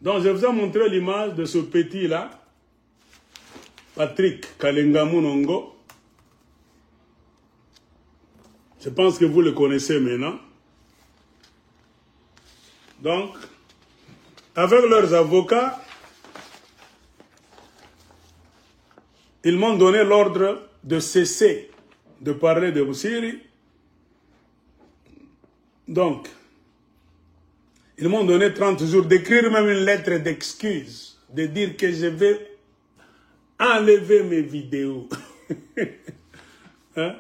Donc, je vous ai montré l'image de ce petit-là, Patrick Kalenga Munongo. Je pense que vous le connaissez maintenant. Donc, avec leurs avocats, ils m'ont donné l'ordre de cesser de parler de Moussiri. Donc, ils m'ont donné 30 jours d'écrire même une lettre d'excuse, de dire que je vais enlever mes vidéos. Hein?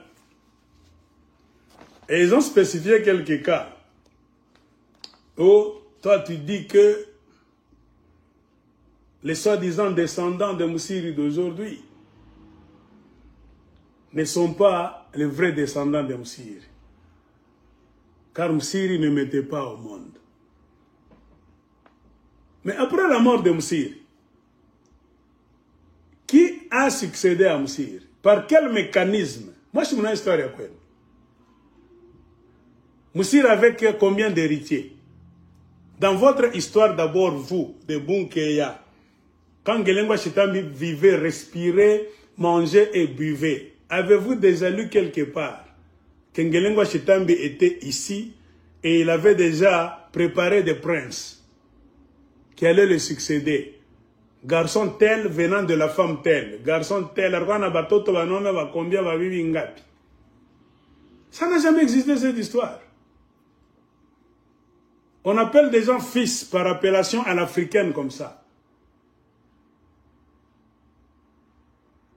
Et ils ont spécifié quelques cas. Oh, toi tu dis que les soi-disant descendants de Moussiri d'aujourd'hui ne sont pas les vrais descendants de Moussiri. Car Moussiri ne mettait pas au monde. Mais après la mort de Moussiri, qui a succédé à Moussiri? Par quel mécanisme? Moi, je suis une histoire à quoi. Moussiri avait combien d'héritiers? Dans votre histoire, d'abord, vous, de Bunkeya, quand Ngelengwa Chitambi vivait, respirait, mangeait et buvait, avez-vous déjà lu quelque part que Ngelengwa Chitambi était ici et il avait déjà préparé des princes qui allaient le succéder? Garçon tel venant de la femme telle, garçon tel, ça n'a jamais existé cette histoire. On appelle des gens fils par appellation à l'africaine comme ça.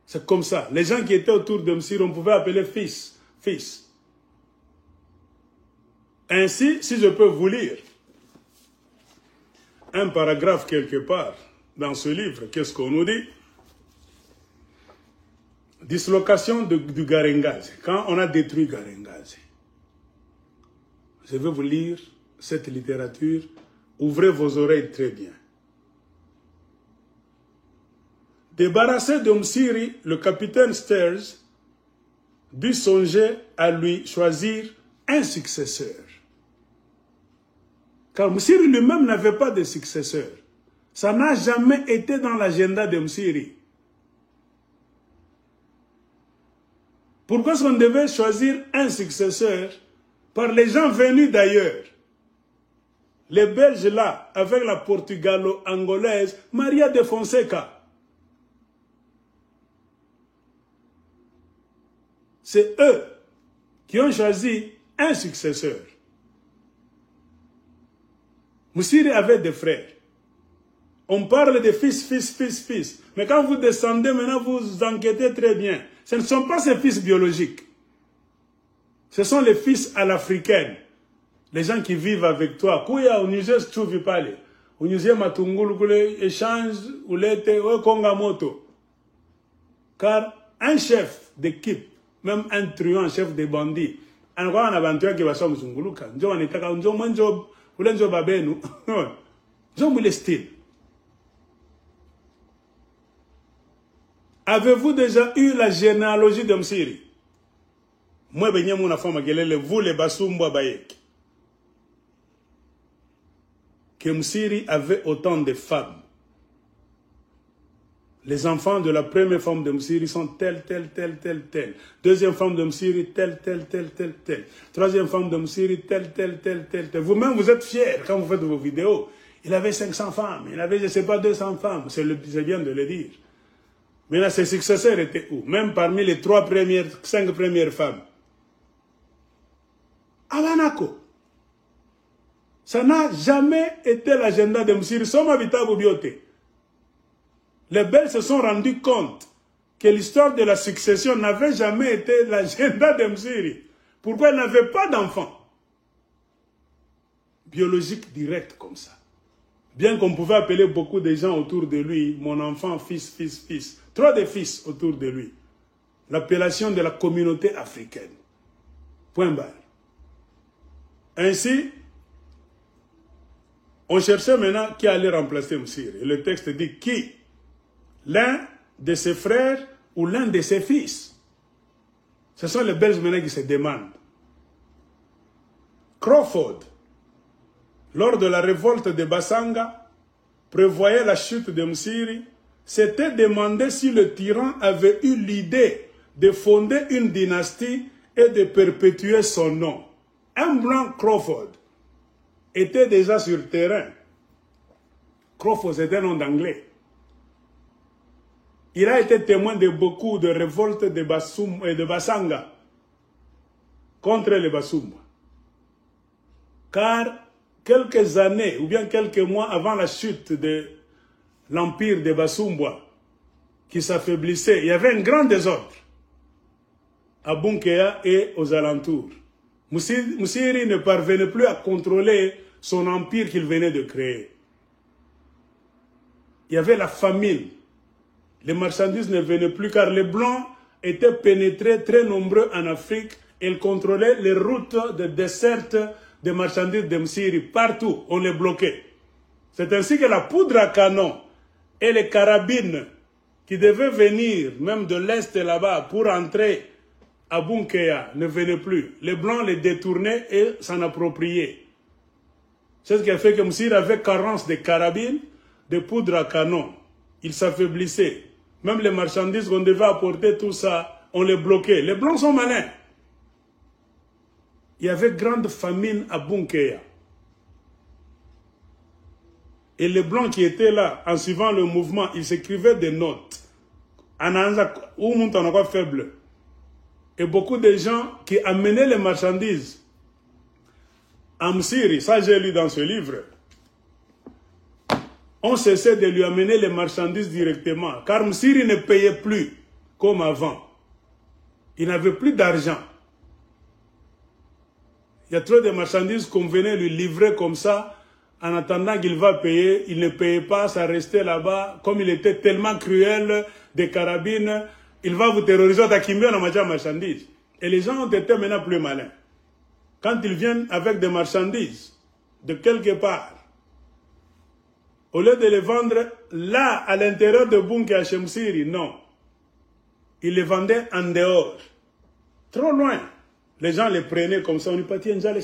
C'est comme ça. Les gens qui étaient autour de Moussiri, on pouvait appeler fils, fils. Ainsi, si je peux vous lire un paragraphe quelque part dans ce livre, qu'est-ce qu'on nous dit? Dislocation du Garengase. Quand on a détruit Garengase. Je vais vous lire cette littérature. Ouvrez vos oreilles très bien. Débarrassé de Moussiri, le capitaine Stairs dut songer à lui choisir un successeur. Car Moussiri lui-même n'avait pas de successeur. Ça n'a jamais été dans l'agenda de Moussiri. Pourquoi est-ce qu'on devait choisir un successeur par les gens venus d'ailleurs? Les Belges là, avec la Portugalo-angolaise, Maria de Fonseca. C'est eux qui ont choisi un successeur. Moussiri avait des frères. On parle de fils, fils, fils, fils. Mais quand vous descendez, maintenant vous enquêtez très bien. Ce ne sont pas ses fils biologiques. Ce sont les fils à l'africaine. Les gens qui vivent avec toi. Kuya au Niger, tu ne vis pas les. Au Niger, matungulu kule échange ou l'été ou kongamoto. Car un chef d'équipe, même un truand, chef de bandits, on a un aventure qui va se musunguluka. On est à un job, un job, ou un job à benu. Job le style. Avez-vous déjà eu la généalogie de Moussiri? Moi, je suis une femme qui vous les Basumba Bayek. Que Moussiri avait autant de femmes. Les enfants de la première femme de Moussiri sont telle. Deuxième femme de Moussiri, telle. Troisième femme de Moussiri, telle. Vous-même, vous êtes fiers quand vous faites vos vidéos. Il avait 500 femmes, il avait, je ne sais pas, 200 femmes. C'est bien de le dire. Maintenant, ses successeurs étaient où? Même parmi les 5 premières femmes. Alanako. Ça n'a jamais été l'agenda de Moussiri. Les Belges se sont rendus compte que l'histoire de la succession n'avait jamais été l'agenda de Moussiri. Pourquoi il n'avait pas d'enfants biologiques directs comme ça? Bien qu'on pouvait appeler beaucoup de gens autour de lui, mon enfant, fils. Trop de fils autour de lui. L'appellation de la communauté africaine. Point barre. Ainsi, on cherchait maintenant qui allait remplacer Moussiri. Et le texte dit qui? L'un de ses frères ou l'un de ses fils. Ce sont les Belges maintenant qui se demandent. Crawford, lors de la révolte de Bassanga, prévoyait la chute de Msiri, s'était demandé si le tyran avait eu l'idée de fonder une dynastie et de perpétuer son nom. Un blanc, Crawford, était déjà sur le terrain. Crawford, c'était un nom d'anglais. Il a été témoin de beaucoup de révoltes de Bassoum et de Bassanga contre les Bassoum. Car quelques années, ou bien quelques mois avant la chute de l'empire de Bassoumbois, qui s'affaiblissait, il y avait un grand désordre à Bunkea et aux alentours. Msiri ne parvenait plus à contrôler son empire qu'il venait de créer. Il y avait la famine. Les marchandises ne venaient plus car les Blancs étaient pénétrés très nombreux en Afrique et ils contrôlaient les routes de desserte des marchandises de Msiri. Partout, on les bloquait. C'est ainsi que la poudre à canon et les carabines qui devaient venir, même de l'Est là-bas, pour entrer à Bunkea, ne venaient plus. Les Blancs les détournaient et s'en appropriaient. C'est ce qui a fait que Msiri avait carence de carabines, de poudre à canon. Il s'affaiblissait. Même les marchandises qu'on devait apporter, tout ça, on les bloquait. Les Blancs sont malins. Il y avait grande famine à Bunkea. Et les Blancs qui étaient là, en suivant le mouvement, ils s'écrivaient des notes. Faible. Et beaucoup de gens qui amenaient les marchandises à Msiri, ça j'ai lu dans ce livre, on cessait de lui amener les marchandises directement, car Msiri ne payait plus comme avant. Il n'avait plus d'argent. Il y a trop de marchandises qu'on venait lui livrer comme ça, en attendant qu'il va payer. Il ne payait pas, ça restait là-bas. Comme il était tellement cruel, des carabines, il va vous terroriser à Kimbe en matière de marchandises. Et les gens ont été maintenant plus malins. Quand ils viennent avec des marchandises de quelque part, au lieu de les vendre là, à l'intérieur de Bunkea chez Msiri, non. Ils les vendaient en dehors. Trop loin. Les gens les prenaient comme ça. On dit, les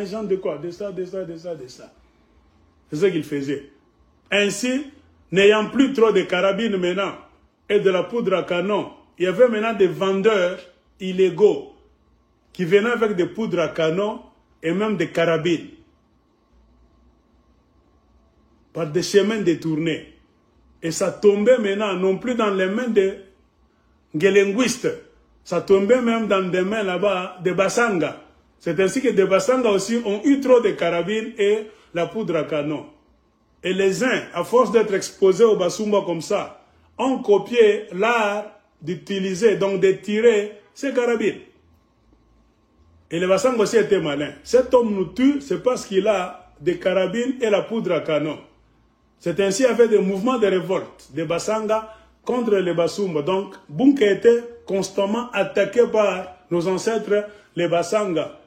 gens de quoi? De ça, de ça, de ça, de ça. C'est ce qu'ils faisaient. Ainsi, n'ayant plus trop de carabines maintenant et de la poudre à canon, il y avait maintenant des vendeurs illégaux qui venaient avec des poudres à canon et même des carabines, par des chemins détournés. Et ça tombait maintenant non plus dans les mains des linguistes, ça tombait même dans des mains là-bas des Bassanga. C'est ainsi que des Bassanga aussi ont eu trop de carabines et la poudre à canon. Et les uns, à force d'être exposés au Bassoumba comme ça, ont copié l'art d'utiliser, donc de tirer ces carabines. Et les Bassanga aussi étaient malins. Cet homme nous tue, c'est parce qu'il a des carabines et la poudre à canon. C'est ainsi avec des mouvements de révolte des Bassanga contre les Bassoumba. Donc, Bunkea était constamment attaqué par nos ancêtres, les Bassanga,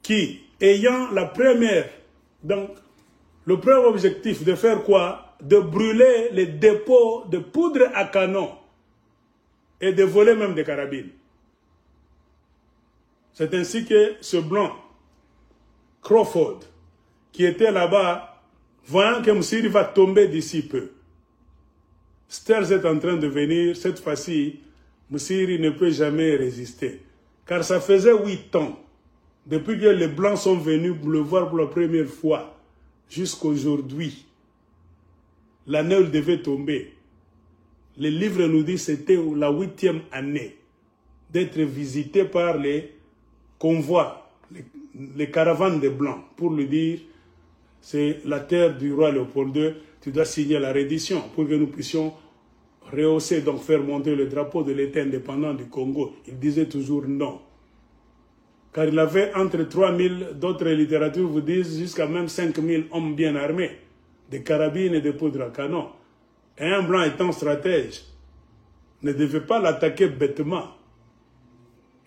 qui, ayant la première, donc, le premier objectif de faire quoi? De brûler les dépôts de poudre à canon et de voler même des carabines. C'est ainsi que ce blanc, Crawford, qui était là-bas, voyant que Msiri va tomber d'ici peu. Sters est en train de venir, cette fois-ci, Msiri ne peut jamais résister. Car ça faisait 8 ans, depuis que les Blancs sont venus le voir pour la première fois, jusqu'aujourd'hui. L'année où il devait tomber. Les livres nous disent que c'était la 8e année d'être visité par les convois, les caravanes des Blancs, pour lui dire, c'est la terre du roi Léopold II, tu dois signer la reddition pour que nous puissions rehausser, donc faire monter le drapeau de l'État indépendant du Congo. Il disait toujours non. Car il avait entre 3000, d'autres littératures vous disent, jusqu'à même 5000 hommes bien armés, des carabines et des poudres à canon. Et un blanc étant stratège ne devait pas l'attaquer bêtement.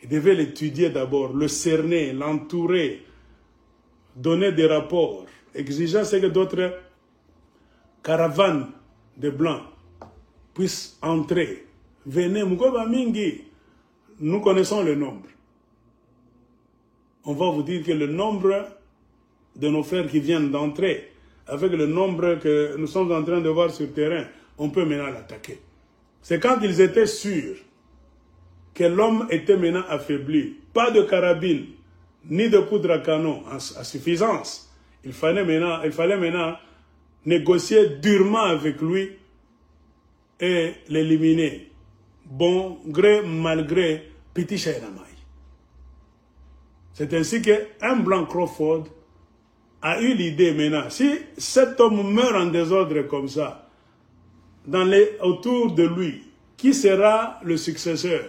Il devait l'étudier d'abord, le cerner, l'entourer, donner des rapports, exigeant ce que d'autres caravanes de blancs puissent entrer. Venez, Mugoba Mingi, nous connaissons le nombre. On va vous dire que le nombre de nos frères qui viennent d'entrer avec le nombre que nous sommes en train de voir sur le terrain, on peut maintenant l'attaquer. C'est quand ils étaient sûrs que l'homme était maintenant affaibli. Pas de carabine, ni de poudre à canon à suffisance. Il fallait maintenant négocier durement avec lui et l'éliminer. Bon gré, mal gré, petit Shainamai. C'est ainsi qu'un blanc Crawford a eu l'idée maintenant, si cet homme meurt en désordre comme ça, autour de lui, qui sera le successeur?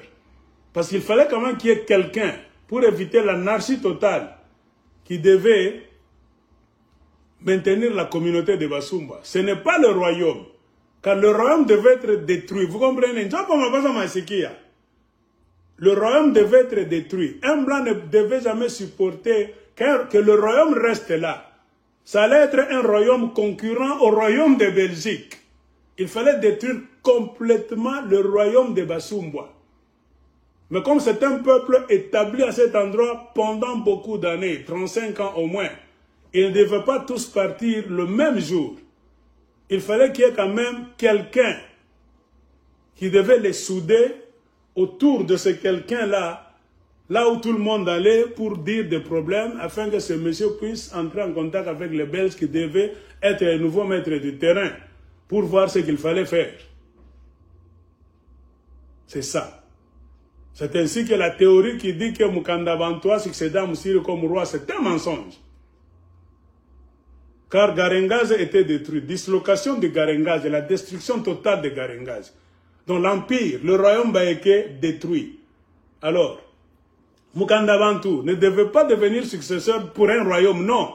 Parce qu'il fallait quand même qu'il y ait quelqu'un pour éviter l'anarchie totale qui devait maintenir la communauté de Basumba. Ce n'est pas le royaume, car le royaume devait être détruit. Vous comprenez? Le royaume devait être détruit. Un blanc ne devait jamais supporter que le royaume reste là. Ça allait être un royaume concurrent au royaume de Belgique. Il fallait détruire complètement le royaume de Basumba. Mais comme c'est un peuple établi à cet endroit pendant beaucoup d'années, 35 ans au moins, ils ne devaient pas tous partir le même jour. Il fallait qu'il y ait quand même quelqu'un qui devait les souder autour de ce quelqu'un-là, là où tout le monde allait pour dire des problèmes, afin que ce monsieur puisse entrer en contact avec les Belges qui devaient être les nouveaux maîtres du terrain, pour voir ce qu'il fallait faire. C'est ça. C'est ainsi que la théorie qui dit que Mukanda Bantoua succéda Moussiri comme roi, c'est un mensonge. Car Garengaz était détruit. Dislocation de Garengaz et la destruction totale de Garengaz. Donc l'empire, le royaume Baeke détruit. Alors, Mukanda Bantou ne devait pas devenir successeur pour un royaume, non.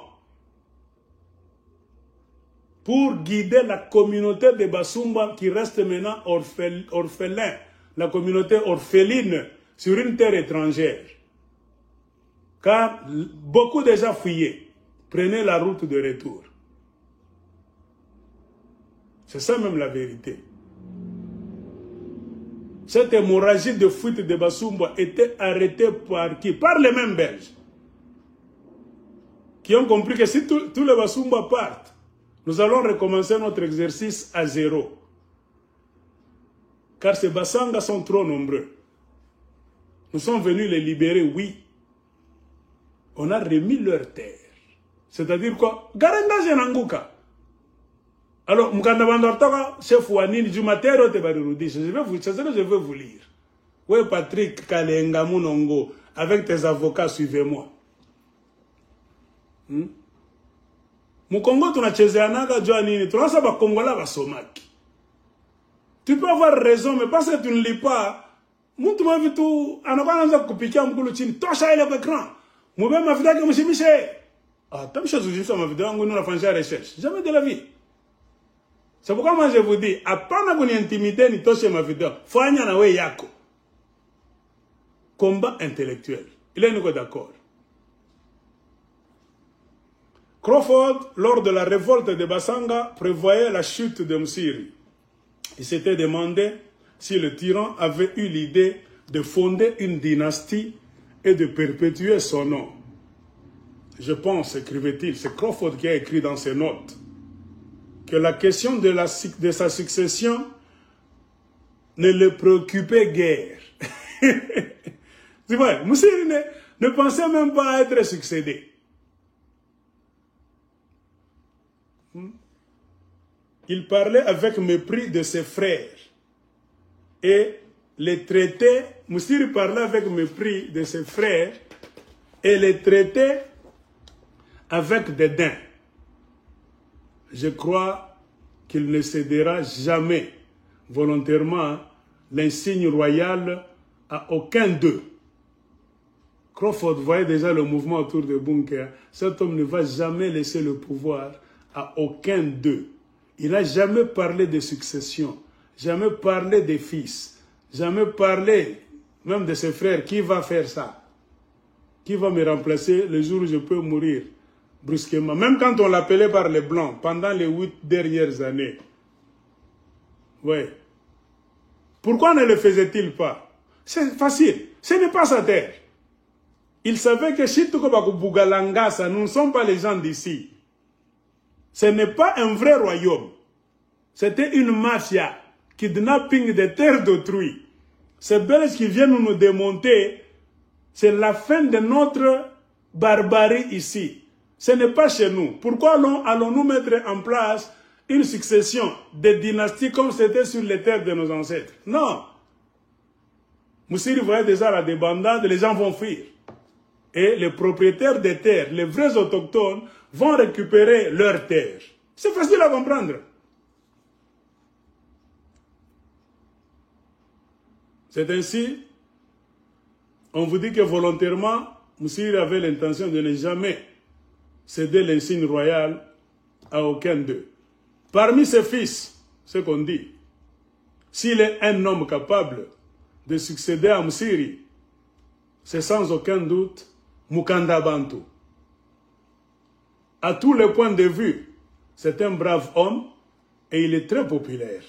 Pour guider la communauté de Basumba qui reste maintenant orphelin, la communauté orpheline sur une terre étrangère. Car beaucoup déjà fuyaient, prenaient la route de retour. C'est ça même la vérité. Cette hémorragie de fuite de Basumba était arrêtée par qui? Par les mêmes Belges. Qui ont compris que si tous les Basumba partent, nous allons recommencer notre exercice à zéro. Car ces Bassanga sont trop nombreux. Nous sommes venus les libérer, oui. On a remis leur terre. C'est-à-dire quoi? Garengaz et Nanguka. Alors, Mukanda Bandortoka, chef Wanini, Jumatero Tebarirudi, c'est ce que je veux vous lire. Oui, Patrick Kalenga Munongo, avec tes avocats, suivez-moi. Mukongo, tu n'as pas Joanini, tu n'as pas Kongola, va Somaki. Tu peux avoir raison, mais parce que tu ne lis pas, tu m'as vu tout, en avant, tu piquer un boulot, tu as l'écran. Moi-même, ma vidéo, je me suis dit, ah, tant que je suis ma vidéo, on a fait une recherche. Jamais de la vie. C'est pourquoi moi je vous dis, à part na kuni intimité ni toshe ma vidéo, fanya na we yako. Combat intellectuel. Il est d'accord. Crawford, lors de la révolte de Basanga, prévoyait la chute de Moussiri. Il s'était demandé si le tyran avait eu l'idée de fonder une dynastie et de perpétuer son nom. Je pense, écrivait-il, c'est Crawford qui a écrit dans ses notes, que la question de sa succession ne le préoccupait guère. C'est vrai, Moussiri ne pensait même pas à être succédé. Il parlait avec mépris de ses frères et les traitait, Moussiri parlait avec mépris de ses frères et les traitait avec dédain. Je crois qu'il ne cédera jamais volontairement l'insigne royal à aucun d'eux. Crawford voyait déjà le mouvement autour de Bunker. Cet homme ne va jamais laisser le pouvoir à aucun d'eux. Il n'a jamais parlé de succession, jamais parlé des fils, jamais parlé même de ses frères. Qui va faire ça? Qui va me remplacer le jour où je peux mourir brusquement? Même quand on l'appelait par les Blancs, pendant les 8 dernières années. Oui. Pourquoi ne le faisait-il pas? C'est facile. Ce n'est pas sa terre. Il savait que Chitoko Bougalangasa, nous ne sommes pas les gens d'ici. Ce n'est pas un vrai royaume. C'était une mafia, kidnapping des terres d'autrui. Ces Belges qui viennent nous démonter, c'est la fin de notre barbarie ici. Ce n'est pas chez nous. Pourquoi allons-nous mettre en place une succession de dynasties comme c'était sur les terres de nos ancêtres? Non. Moussiri voyait déjà la débandade, les gens vont fuir. Et les propriétaires des terres, les vrais autochtones, vont récupérer leurs terres. C'est facile à comprendre. C'est ainsi, on vous dit que volontairement, Moussiri avait l'intention de ne jamais céder l'insigne royal à aucun d'eux. Parmi ses fils, ce qu'on dit, s'il est un homme capable de succéder à Moussiri, c'est sans aucun doute Mukanda Bantu. À tous les points de vue, c'est un brave homme et il est très populaire.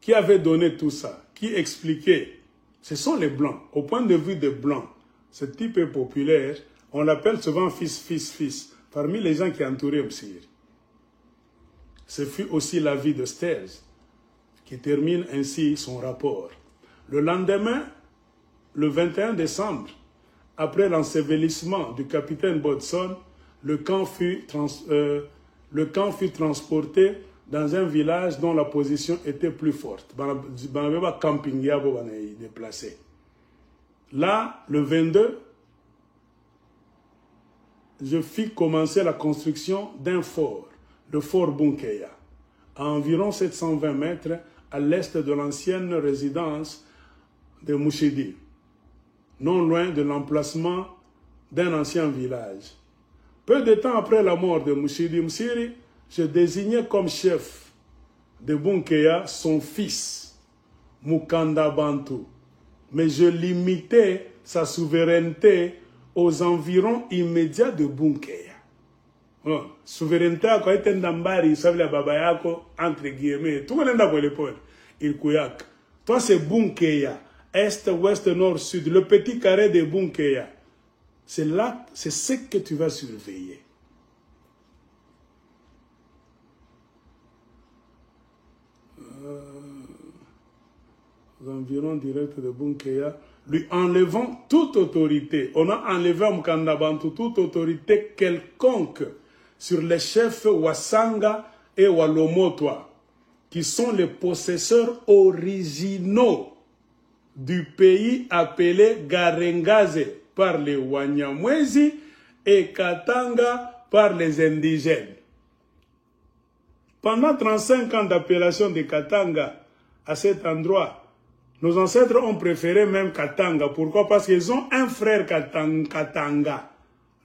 Qui avait donné tout ça? Qui expliquait? Ce sont les Blancs. Au point de vue des Blancs, ce type est populaire. On l'appelle souvent fils, parmi les gens qui entouraient Moussiri. Ce fut aussi l'avis de Sterz, qui termine ainsi son rapport. Le lendemain, le 21 décembre, après l'ensevelissement du capitaine Bodson, le camp fut transporté dans un village dont la position était plus forte. Là, le 22, je fis commencer la construction d'un fort, le fort Bunkeya, à environ 720 mètres à l'est de l'ancienne résidence de Mouchidi, non loin de l'emplacement d'un ancien village. Peu de temps après la mort de Mouchidi Moussiri, je désignais comme chef de Bunkeya son fils, Mukanda Bantu, mais je limitais sa souveraineté aux environs immédiats de Bunkeya. Souveraineté à quoi était Ndambari, ça veut dire Babayako, entre guillemets, tout le monde a pour l'épaule, il Kouyak. Toi c'est Bunkeya, est, ouest, nord, sud, le petit carré de Bunkeya. C'est là, c'est ce que tu vas surveiller. Aux environs directs de Bunkeya, lui enlevant toute autorité. On a enlevé à Mukanda Bantu toute autorité quelconque sur les chefs Wasanga et Walomotwa, qui sont les possesseurs originaux du pays appelé Garengaze par les Wanyamwezi et Katanga par les indigènes. Pendant 35 ans d'appellation de Katanga à cet endroit, nos ancêtres ont préféré même Katanga. Pourquoi? Parce qu'ils ont un frère Katanga,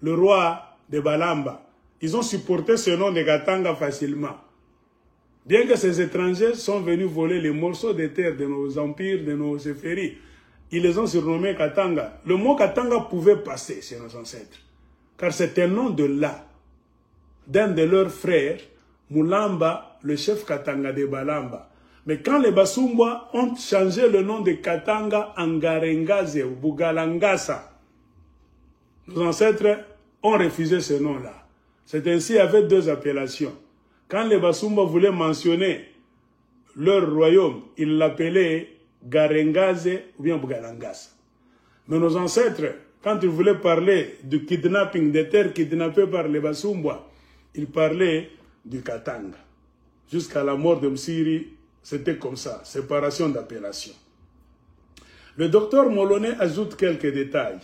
le roi de Balamba. Ils ont supporté ce nom de Katanga facilement. Bien que ces étrangers sont venus voler les morceaux de terre de nos empires, de nos séphéries, ils les ont surnommés Katanga. Le mot Katanga pouvait passer chez nos ancêtres, car c'est un nom de là, d'un de leurs frères, Mulamba, le chef Katanga de Balamba. Mais quand les Basumbwa ont changé le nom de Katanga en Garengaze ou Bugalangasa, nos ancêtres ont refusé ce nom-là. C'est ainsi avec deux appellations. Quand les Basumbwa voulaient mentionner leur royaume, ils l'appelaient Garengaze ou bien Bugalangasa. Mais nos ancêtres, quand ils voulaient parler du kidnapping des terres kidnappées par les Basumbwa, ils parlaient du Katanga. Jusqu'à la mort de Moussiri, c'était comme ça, séparation d'appellation. Le docteur Moloney ajoute quelques détails.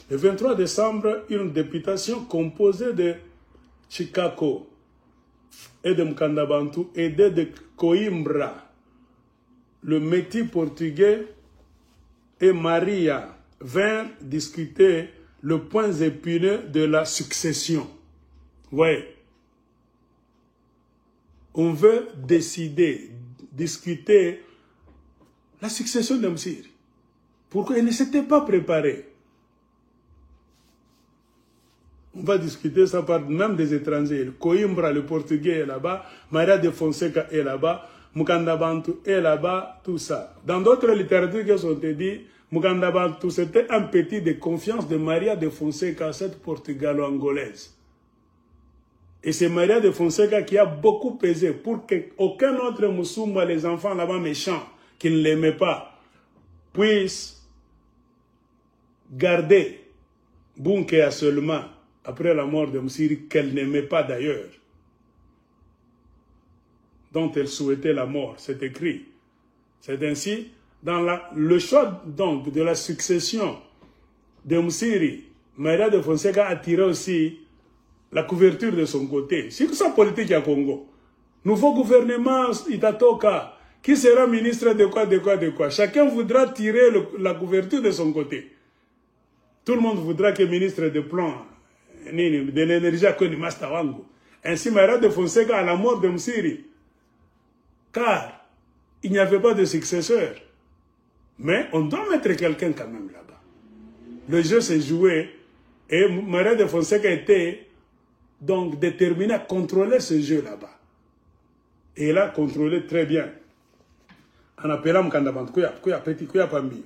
Le 23 décembre, une députation composée de Chikako et de Mukanda Bantu, aidée de Coimbra, le métis portugais et Maria, vinrent discuter le point épineux de la succession. Ouais. On veut décider, discuter la succession de Moussiri. Pourquoi il ne s'était pas préparé? On va discuter ça par même des étrangers. Coimbra, le portugais, est là-bas. Maria de Fonseca est là-bas. Mukanda Bantu est là-bas. Tout ça. Dans d'autres littératures qui sont dit, Mukanda Bantu, c'était un petit de confiance de Maria de Fonseca, cette portugalo-angolaise. Et c'est Maria de Fonseca qui a beaucoup pesé pour qu'aucun autre Moussumba, les enfants là-bas méchants, qui ne l'aimaient pas, puisse garder Bunkea seulement après la mort de Msiri, qu'elle n'aimait pas d'ailleurs, dont elle souhaitait la mort. C'est écrit. C'est ainsi, dans le choix donc de la succession de Msiri, Maria de Fonseca a tiré aussi la couverture de son côté. C'est ça politique à Congo. Nouveau gouvernement Itatoka, qui sera ministre de quoi, de quoi, de quoi. Chacun voudra tirer la couverture de son côté. Tout le monde voudra que le ministre de plan, de l'énergie à Koni Mastawango. Ainsi, Maria de Fonseca à la mort de Msiri. Car il n'y avait pas de successeur. Mais on doit mettre quelqu'un quand même là-bas. Le jeu s'est joué et Maria de Fonseca était donc déterminé à contrôler ce jeu là-bas. Et il a contrôlé très bien. En appelant Mkandabantu, Kuya Pambi.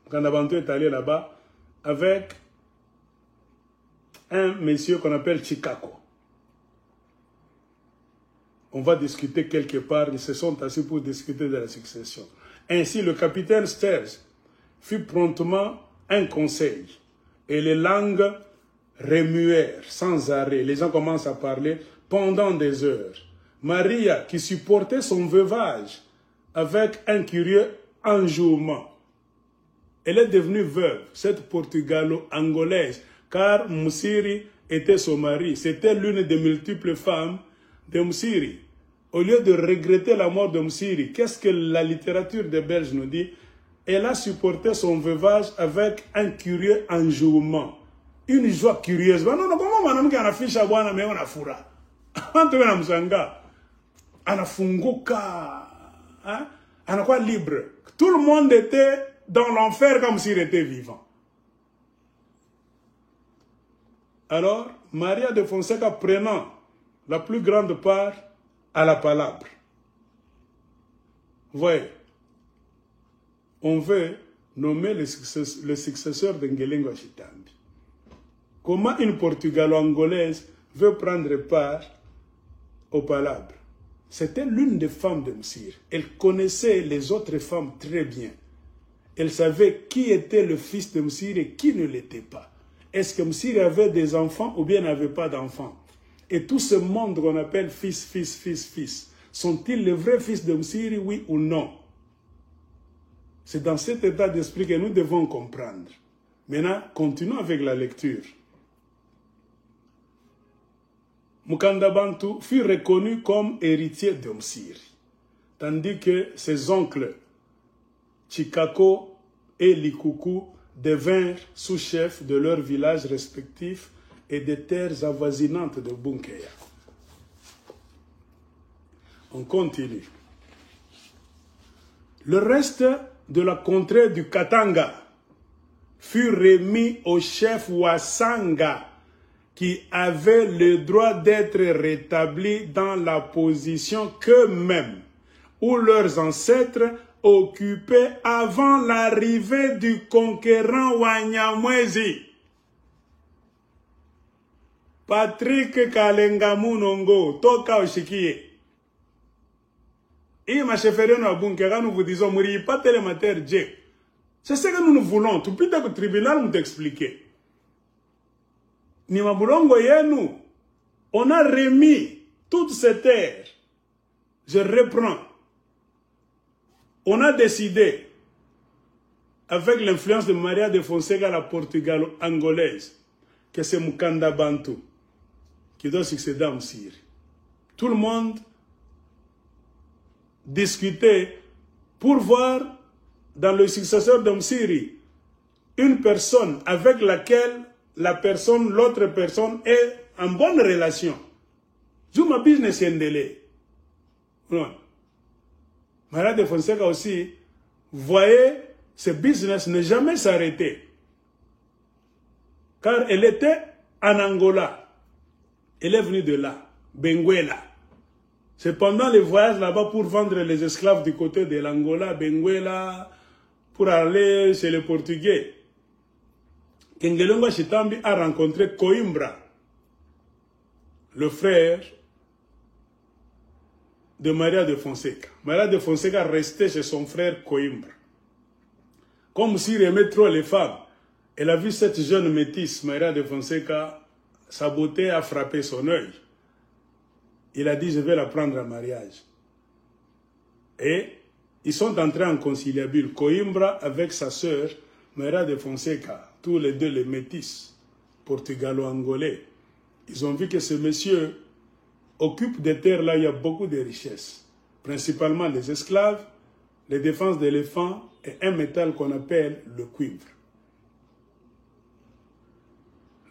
Mkandabantu est allé là-bas avec un monsieur qu'on appelle Chikako. On va discuter quelque part, ils se sont assis pour discuter de la succession. Ainsi, le capitaine Sterz fit promptement un conseil. Et les langues remuèrent sans arrêt. Les gens commencent à parler pendant des heures. Maria, qui supportait son veuvage avec un curieux enjouement, elle est devenue veuve, cette portugalo-angolaise, car Msiri était son mari. C'était l'une des multiples femmes de Msiri. Au lieu de regretter la mort de Msiri, qu'est-ce que la littérature des Belges nous dit? Elle a supporté son veuvage avec un curieux enjouement. Une joie curieuse. Non, non, comment on a affiché à Wana, mais on a fourra. On a msanga. On a funguka. On a quoi libre. Tout le monde était dans l'enfer comme s'il était vivant. Alors, Maria de Fonseca prenant la plus grande part à la palabre. Voyez, on veut nommer le successeur de Ngelengo Chitambi. Comment une Portugalo-angolaise veut prendre part au palabre? C'était l'une des femmes de Msiri. Elle connaissait les autres femmes très bien. Elle savait qui était le fils de Msiri et qui ne l'était pas. Est-ce que Msiri avait des enfants ou bien n'avait pas d'enfants? Et tout ce monde qu'on appelle fils, fils, fils, fils, sont-ils les vrais fils de Msiri, oui ou non? C'est dans cet état d'esprit que nous devons comprendre. Maintenant, continuons avec la lecture. Mkandabantu fut reconnu comme héritier de Msiri, tandis que ses oncles Chikako et Likuku devinrent sous-chefs de leurs villages respectifs et des terres avoisinantes de Bunkea. On continue. Le reste de la contrée du Katanga fut remis au chef Wasanga, qui avait le droit d'être rétablis dans la position qu'eux-mêmes ou leurs ancêtres occupaient avant l'arrivée du conquérant Wanyamwezi. Patrick Kalengamunongo, Toka Oshikie. Et ma chefferie à Bunkera, nous vous disons, mourriez pas télémater Dieu. C'est ce que nous voulons. Tout plus tard que le tribunal nous t'expliquer. Ni mabulongo yenu, on a remis toutes ces terres. Je reprends. On a décidé, avec l'influence de Maria de Fonseca, la portugalo-angolaise, que c'est Mkandabantu qui doit succéder à Msiri. Tout le monde discutait pour voir dans le successeur de Msiri une personne avec laquelle l'autre personne est en bonne relation. Zuma business yendele. Non. Maria de Fonseca aussi voyait ce business ne jamais s'arrêter. Car elle était en Angola. Elle est venue de là, Benguela. C'est pendant les voyages là-bas pour vendre les esclaves du côté de l'Angola, Benguela, pour aller chez les Portugais. Ngelengo Chitambi a rencontré Coimbra, le frère de Maria de Fonseca. Maria de Fonseca restait chez son frère Coimbra. Comme s'il aimait trop les femmes, elle a vu cette jeune métisse, Maria de Fonseca, sa beauté a frappé son œil. Il a dit, je vais la prendre en mariage. Et ils sont entrés en conciliabule. Coimbra avec sa sœur, Maria de Fonseca, tous les deux les métis, portugalo-angolais. Ils ont vu que ce monsieur occupe des terres là où il y a beaucoup de richesses, principalement les esclaves, les défenses d'éléphants et un métal qu'on appelle le cuivre.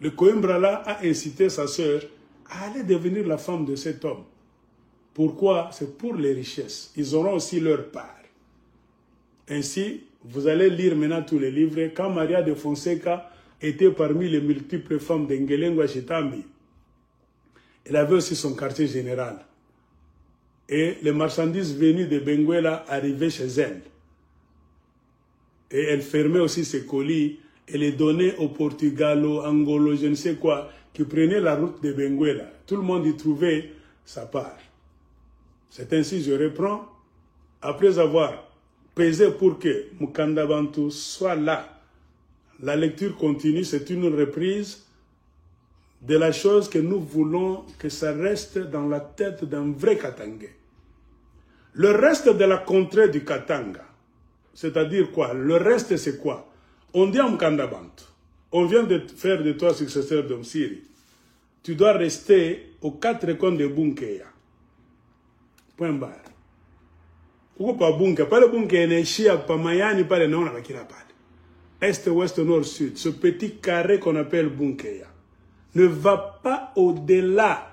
Le Coimbra là a incité sa sœur à aller devenir la femme de cet homme. Pourquoi? C'est pour les richesses. Ils auront aussi leur part. Ainsi, vous allez lire maintenant tous les livres. Quand Maria de Fonseca était parmi les multiples femmes d'Ngelengwa Chitambi, elle avait aussi son quartier général. Et les marchandises venues de Benguela arrivaient chez elle. Et elle fermait aussi ses colis et les donnait aux Portugalo, Angolo, je ne sais quoi, qui prenaient la route de Benguela. Tout le monde y trouvait sa part. C'est ainsi, je reprends, après avoir pesé pour que Mukanda Bantu soit là. La lecture continue, c'est une reprise de la chose que nous voulons que ça reste dans la tête d'un vrai Katangais. Le reste de la contrée du Katanga, c'est-à-dire quoi? Le reste c'est quoi? On dit à Mukanda Bantu, on vient de faire de toi successeur d'Omsiri. Tu dois rester aux 4 coins de Bunkeya. Point barre. Pourquoi pas Bunkeya? Pas le Bunkeya, il y a pas Mayani, pas le nom, avec la balle. Est, ouest, nord, sud. Ce petit carré qu'on appelle Bunkeya ne va pas au-delà,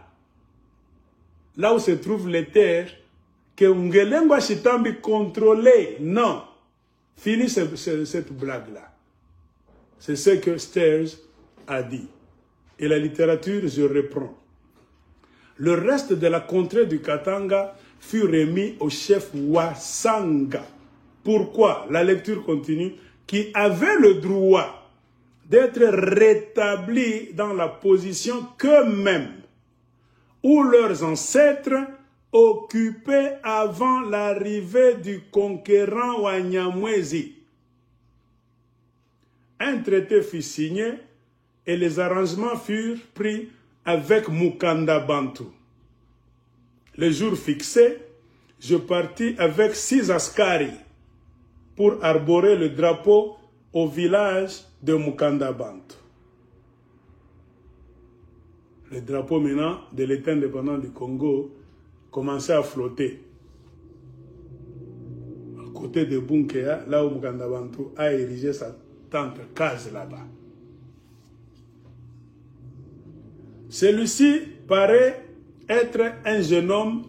là où se trouvent les terres que Ngelengwa Chitambi contrôlait. Non. Fini cette blague-là. C'est ce que Stairs a dit. Et la littérature, je reprends. Le reste de la contrée du Katanga fut remis au chef Wasanga. Pourquoi? La lecture continue. Qui avait le droit d'être rétablis dans la position qu'eux-mêmes ou leurs ancêtres occupaient avant l'arrivée du conquérant Wanyamwezi. Un traité fut signé et les arrangements furent pris avec Mukanda Bantu. Le jour fixé, je partis avec 6 askari pour arborer le drapeau au village de Mukanda Bantu. Le drapeau maintenant de l'État indépendant du Congo commençait à flotter. À côté de Bunkeya, là où Mukanda Bantu a érigé sa tente case là-bas. Celui-ci paraît être un jeune homme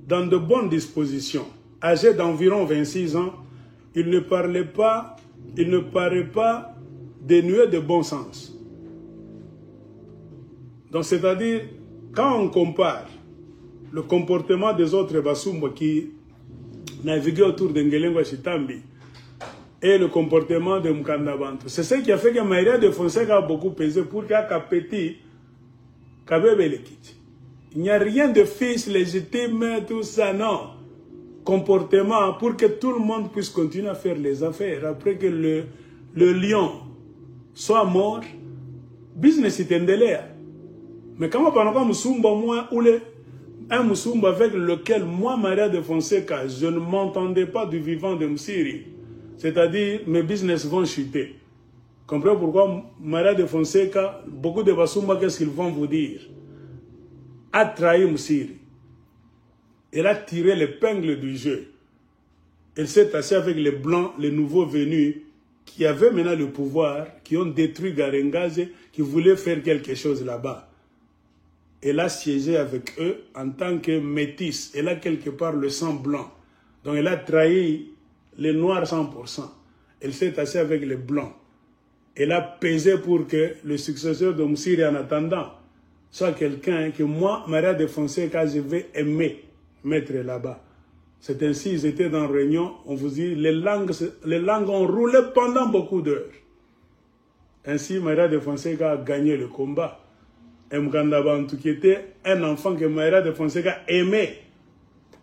dans de bonnes dispositions. Âgé d'environ 26 ans, il ne paraît pas dénué de bon sens. Donc, c'est-à-dire, quand on compare le comportement des autres Basumba qui naviguaient autour de Ngelengwa Chitambi et le comportement de Mukanda Bantu, c'est ce qui a fait que Maria de Fonseca a beaucoup pesé pour qu'Akapeti Kabebe le quitte. Il n'y a rien de fils légitime, tout ça, non. Comportement pour que tout le monde puisse continuer à faire les affaires. Après que le lion soit mort, business est endelea. Mais quand on parle de Musumba, moi, ou un Musumba avec lequel moi, Maria de Fonseca, je ne m'entendais pas du vivant de Msiri. C'est-à-dire, mes business vont chuter. Comprenez pourquoi Maria de Fonseca, beaucoup de Basumba, qu'est-ce qu'ils vont vous dire? A trahi Msiri. Elle a tiré l'épingle du jeu. Elle s'est assise avec les Blancs, les nouveaux venus, qui avaient maintenant le pouvoir, qui ont détruit Garengaze, qui voulaient faire quelque chose là-bas. Elle a siégé avec eux en tant que métisse. Elle a quelque part le sang blanc. Donc elle a trahi les Noirs 100%. Elle s'est assise avec les Blancs. Elle a pesé pour que le successeur de Msiri, en attendant, soit quelqu'un que moi, Maria de Fonseca, je vais aimer mettre là-bas. C'est ainsi, ils étaient dans réunion, on vous dit, les langues ont roulé pendant beaucoup d'heures. Ainsi, Maria de Fonseca a gagné le combat. Mkanda Bantu, qui était un enfant que Maïra de Fonseca aimait,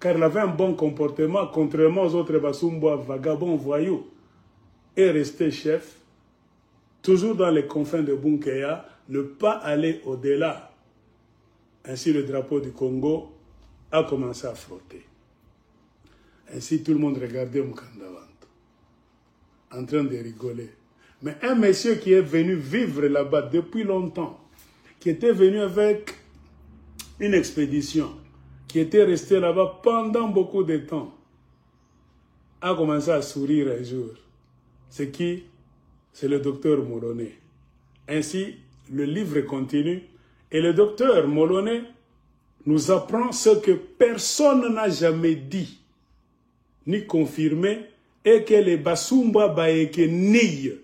car il avait un bon comportement, contrairement aux autres Basumba, vagabonds, voyous, est resté chef, toujours dans les confins de Bunkeya, ne pas aller au-delà. Ainsi, le drapeau du Congo a commencé à flotter. Ainsi, tout le monde regardait Mkanda Bantu, en train de rigoler. Mais un monsieur qui est venu vivre là-bas depuis longtemps, qui était venu avec une expédition, qui était resté là-bas pendant beaucoup de temps, a commencé à sourire un jour. C'est qui? C'est le docteur Moloney. Ainsi, le livre continue et le docteur Moloney nous apprend ce que personne n'a jamais dit, ni confirmé, et que les Basumba baeke niye.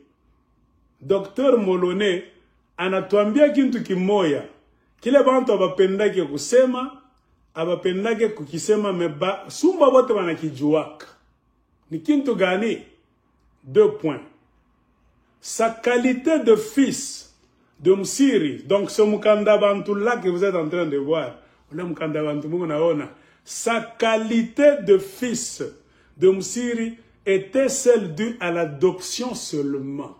Docteur Moloney anatuambia kintu kimoya, kile bantu abapendake kusema, abapendake kukisema, meba sumba wote wanakijuaka. Ni kintu gani? 2 points. Sa qualité de fils de Msiri, donc ce Mkanda Bantu là que vous êtes en train de voir, sa qualité de fils de Msiri était celle due à l'adoption seulement.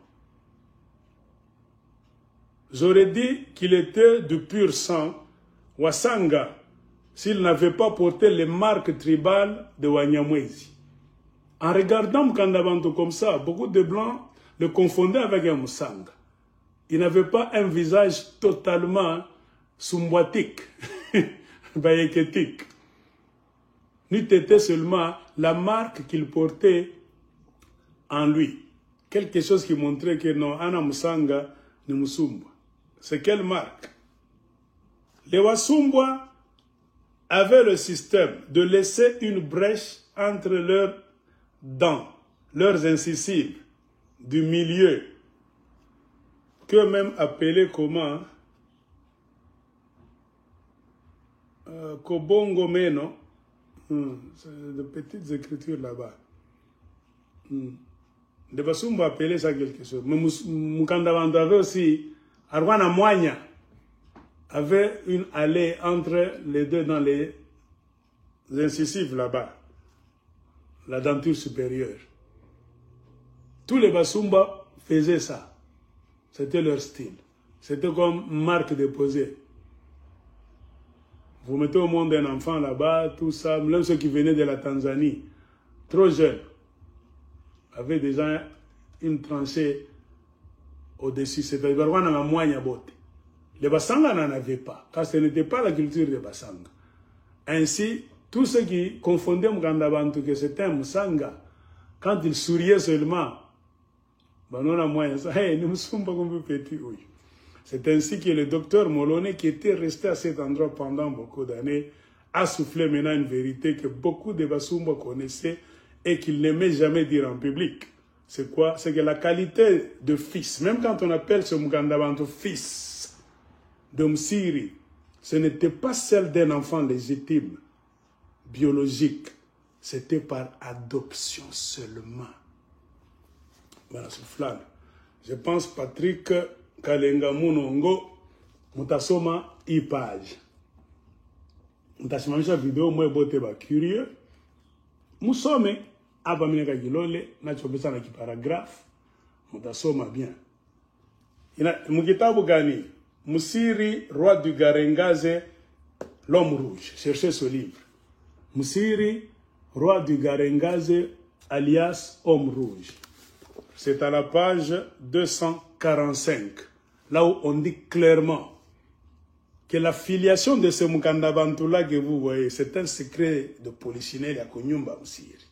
J'aurais dit qu'il était de pur sang, Wasanga, s'il n'avait pas porté les marques tribales de Wanyamwezi. En regardant Mkanda Bantu comme ça, beaucoup de Blancs le confondaient avec un Moussanga. Il n'avait pas un visage totalement sumboitique, bayeketique. N'eût été seulement la marque qu'il portait en lui. Quelque chose qui montrait que non, Ana Moussanga ni Moussumba. C'est quelle marque? Les Wasumba avaient le système de laisser une brèche entre leurs dents, leurs incisives, du milieu, qu'eux-mêmes appelaient comment? Kobongo Meno. C'est de petites écritures là-bas. Les Basumba appelaient ça quelque chose. Mais Mkanda Bantu avait aussi, Arwana Moigna avait une allée entre les deux dans les incisives là-bas, la denture supérieure. Tous les Basumba faisaient ça. C'était leur style. C'était comme marque déposée. Vous mettez au monde un enfant là-bas, tout ça, même ceux qui venaient de la Tanzanie, trop jeunes, avaient déjà une tranchée au-dessus. C'est-à-dire qu'on a un moyen botte. Les Basanga n'en avaient pas, car ce n'était pas la culture des Basanga. Ainsi, tous ceux qui confondaient Mkanda Bantu que c'était un Moussanga, quand ils souriaient seulement, c'est ainsi que le docteur Moloney, qui était resté à cet endroit pendant beaucoup d'années, a soufflé maintenant une vérité que beaucoup de Basumba connaissaient et qu'ils n'aimaient jamais dire en public. C'est quoi? C'est que la qualité de fils, même quand on appelle ce Mkanda Bantu fils de Msiri, ce n'était pas celle d'un enfant légitime, biologique. C'était par adoption seulement. Voilà, soufflane. Je pense Patrick Kalenga Munongo, mutasoma page. Mutasimamisha vidéo mwe bote ba curieux. Musome aba mineka gilole na chobesa na kiparagraphe. Mutasoma bien. Mukitabu gani? Msiri, roi du Garengaze, l'homme rouge. Cherchez ce livre. Msiri, roi du Garengaze, alias homme rouge. C'est à la page 245, là où on dit clairement que la filiation de ce Mkanda Bantu là que vous voyez, c'est un secret de polichinelle à Konyumba Msiri.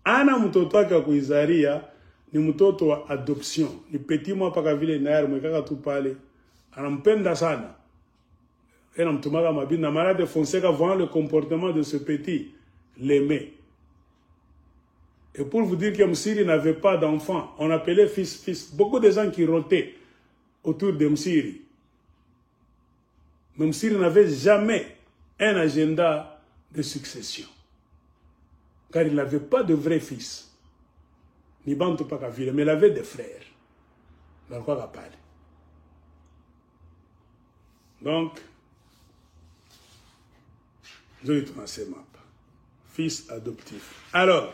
Ana mtoto wake kuizaria ni mtoto wa adoption. Ni petit moi paka vile nair mwekaka tu pale. Anampenda sana. Et namtumaka mabina Maïra de Fonseca, voyant le comportement de ce petit, l'aimait. Et pour vous dire que Msiri n'avait pas d'enfant, on appelait fils. Beaucoup de gens qui rotaient autour de Msiri. Mais Msiri n'avait jamais un agenda de succession. Car il n'avait pas de vrai fils. Ni Bantu Pakavile, mais il avait des frères. Dans quoi il parle. Donc, fils adoptif. Alors,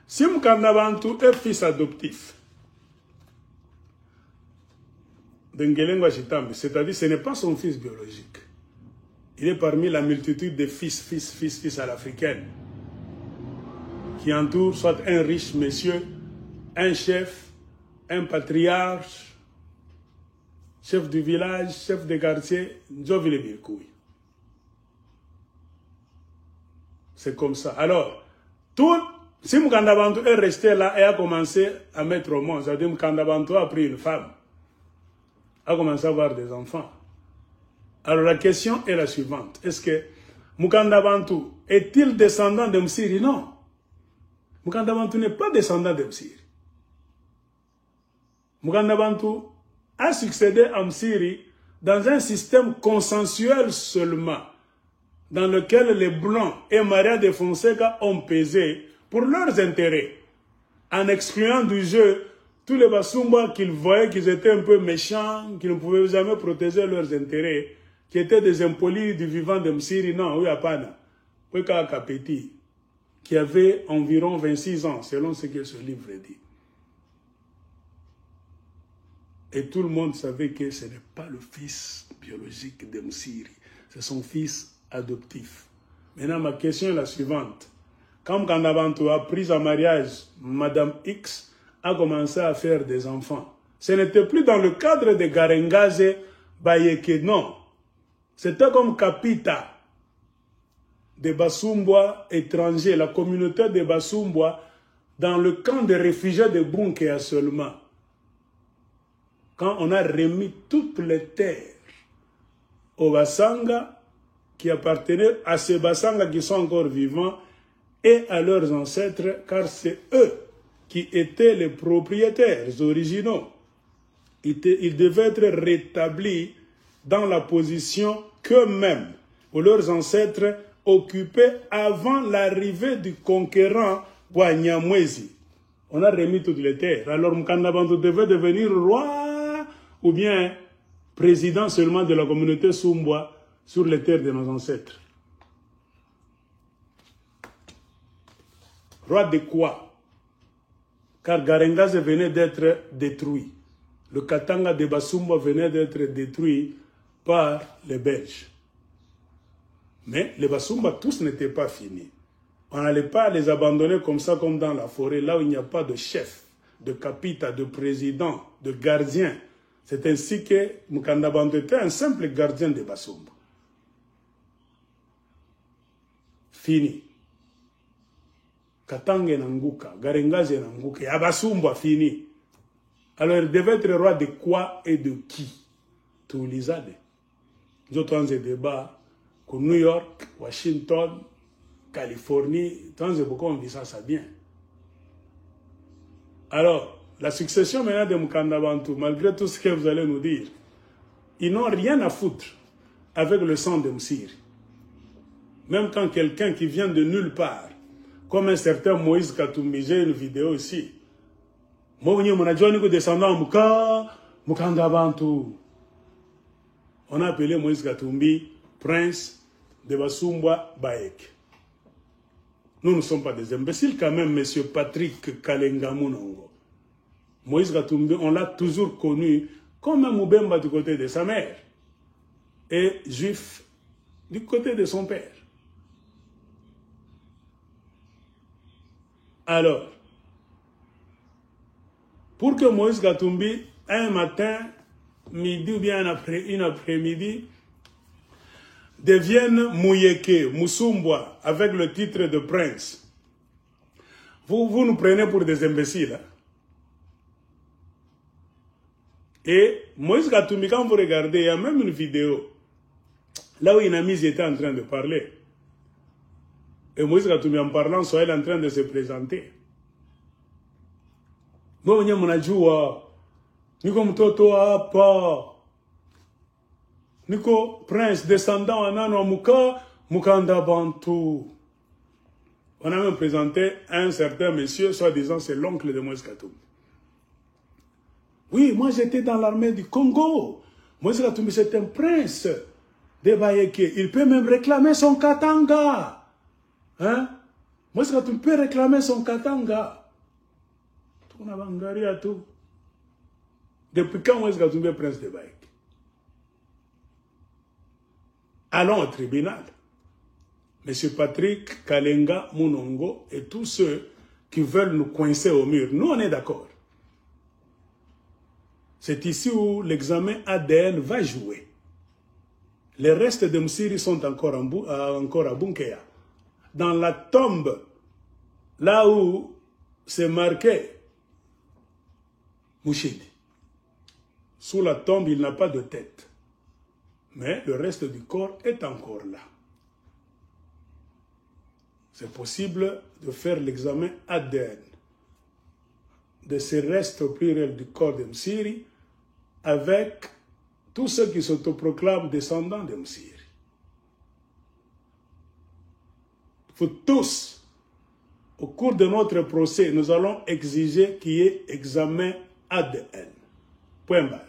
si Mukanda Bantu est fils adoptif, c'est-à-dire ce n'est pas son fils biologique. Il est parmi la multitude de fils à l'africaine qui entourent soit un riche monsieur, un chef, un patriarche, chef du village, chef de quartier, c'est comme ça. Alors, si Mukanda Bantu est resté là et a commencé à mettre au monde, c'est-à-dire Mukanda Bantu a pris une femme, a commencé à avoir des enfants. Alors la question est la suivante. Est-ce que Mukanda Bantu est-il descendant de Msiri? Non. Mukanda Bantu n'est pas descendant de Msiri. Mukanda Bantu a succédé à Msiri dans un système consensuel seulement, dans lequel les Blancs et Maria de Fonseca ont pesé pour leurs intérêts, en excluant du jeu tous les Basumba qu'ils voyaient qu'ils étaient un peu méchants, qu'ils ne pouvaient jamais protéger leurs intérêts, qui étaient des impolis du vivant de Msiri, non, oui, Apana, Kapeti, qui avait environ 26 ans, selon ce que ce livre dit. Et tout le monde savait que ce n'est pas le fils biologique de Msiri, c'est son fils adoptif. Maintenant, ma question est la suivante. Quand Mukanda Bantu a pris en mariage Madame X, a commencé à faire des enfants. Ce n'était plus dans le cadre de Garengaze Bayeke, non. C'était comme Kapita des Basumbois étrangers, la communauté des Basumbois dans le camp de réfugiés de Bunkea seulement. Quand on a remis toutes les terres aux Basanga qui appartenaient à ces Basanga qui sont encore vivants et à leurs ancêtres, car c'est eux qui étaient les propriétaires originaux. Ils devaient être rétablis dans la position qu'eux-mêmes ou leurs ancêtres occupaient avant l'arrivée du conquérant Wanyamwezi. On a remis toutes les terres. Alors Mukanda Bantu devait devenir roi ou bien président seulement de la communauté Sumbwa sur les terres de nos ancêtres. Roi de quoi? Car Garengaze venait d'être détruit. Le Katanga de Basumba venait d'être détruit par les Belges. Mais les Basumba, tous n'étaient pas finis. On n'allait pas les abandonner comme ça, comme dans la forêt, là où il n'y a pas de chef, de capita, de président, de gardien. C'est ainsi que Mukanda Bantu était un simple gardien de Basumba. Fini. Katanga Nanguka, Garengaze Nanguka, Abasumba fini. Alors il devait être roi de quoi et de qui? Tout l'isade. Nous avons des débats que New York, Washington, Californie, tant de beaucoup on vit ça bien. Alors, la succession maintenant de Mukanda Bantu, malgré tout ce que vous allez nous dire, ils n'ont rien à foutre avec le sang de Msiri. Même quand quelqu'un qui vient de nulle part, comme un certain Moïse Katumbi, j'ai une vidéo ici. Mukanda Bantu. On a appelé Moïse Katumbi prince de Basumbwa Baek. Nous ne sommes pas des imbéciles quand même, monsieur Patrick Kalenga Munongo. Moïse Katumbi, on l'a toujours connu comme un Moubemba du côté de sa mère et juif du côté de son père. Alors, pour que Moïse Katumbi, un matin, midi ou bien une après-midi, devienne Mouyeke, Musumbwa, avec le titre de prince, vous nous prenez pour des imbéciles. Hein? Et Moïse Katumbi, quand vous regardez, il y a même une vidéo, là où Inamizi était en train de parler. Et Moïse Katumbi, en parlant, soit en train de se présenter. Mwenye mnajua, niko mtoto hapa, niko prince descendant anano Mukanda Bantu. On a même présenté un certain monsieur, soi-disant c'est l'oncle de Moïse Katumbi. Oui, moi j'étais dans l'armée du Congo. Moïse Katumbi c'est un prince. de Bayeke, il peut même réclamer son Katanga. Hein? Moi, est-ce que tu peux réclamer son Katanga? On a Bangari à tout. Depuis quand est-ce que tu peux prince de Bayeke? Allons au tribunal. Monsieur Patrick Kalenga Munongo et tous ceux qui veulent nous coincer au mur. Nous, on est d'accord. C'est ici où l'examen ADN va jouer. Les restes de Msiri sont encore à Bunkeya. Dans la tombe, là où c'est marqué Mouchidi. Sous la tombe, il n'a pas de tête. Mais le reste du corps est encore là. C'est possible de faire l'examen ADN de ces restes au pluriel du corps de Msiri avec tous ceux qui s'autoproclament descendants de Msiri. Vous tous, au cours de notre procès, nous allons exiger qu'il y ait examen ADN. Point barre.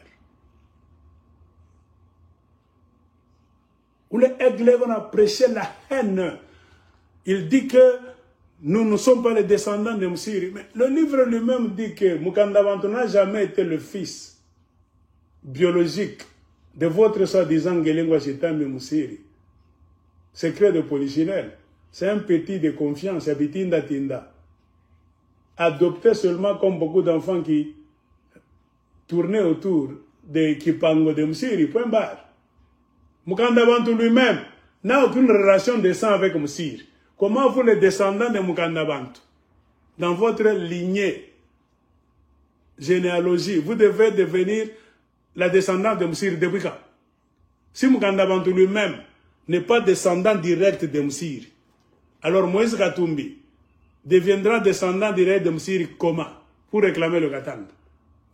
Où les Aiglés vont prêcher la haine. Il dit que nous ne sommes pas les descendants de Msiri. Mais le livre lui-même dit que Mukandabantu n'a jamais été le fils biologique de votre soi-disant Ngelengwa Chitambi Msiri. Secret de Polichinelle. C'est un petit de confiance, Abitinda Tinda. Adopté seulement comme beaucoup d'enfants qui tournaient autour de Kipango de Msiri. Point barre. Mukandabantu lui-même n'a aucune relation de sang avec Msiri. Comment vous, les descendants de Mukandabantu, dans votre lignée, généalogie, vous devez devenir la descendante de Msiri depuis quand? Si Mukandabantu lui-même n'est pas descendant direct de Msiri, alors Moïse Katumbi deviendra descendant direct de Msiri comment? Pour réclamer le Katanga.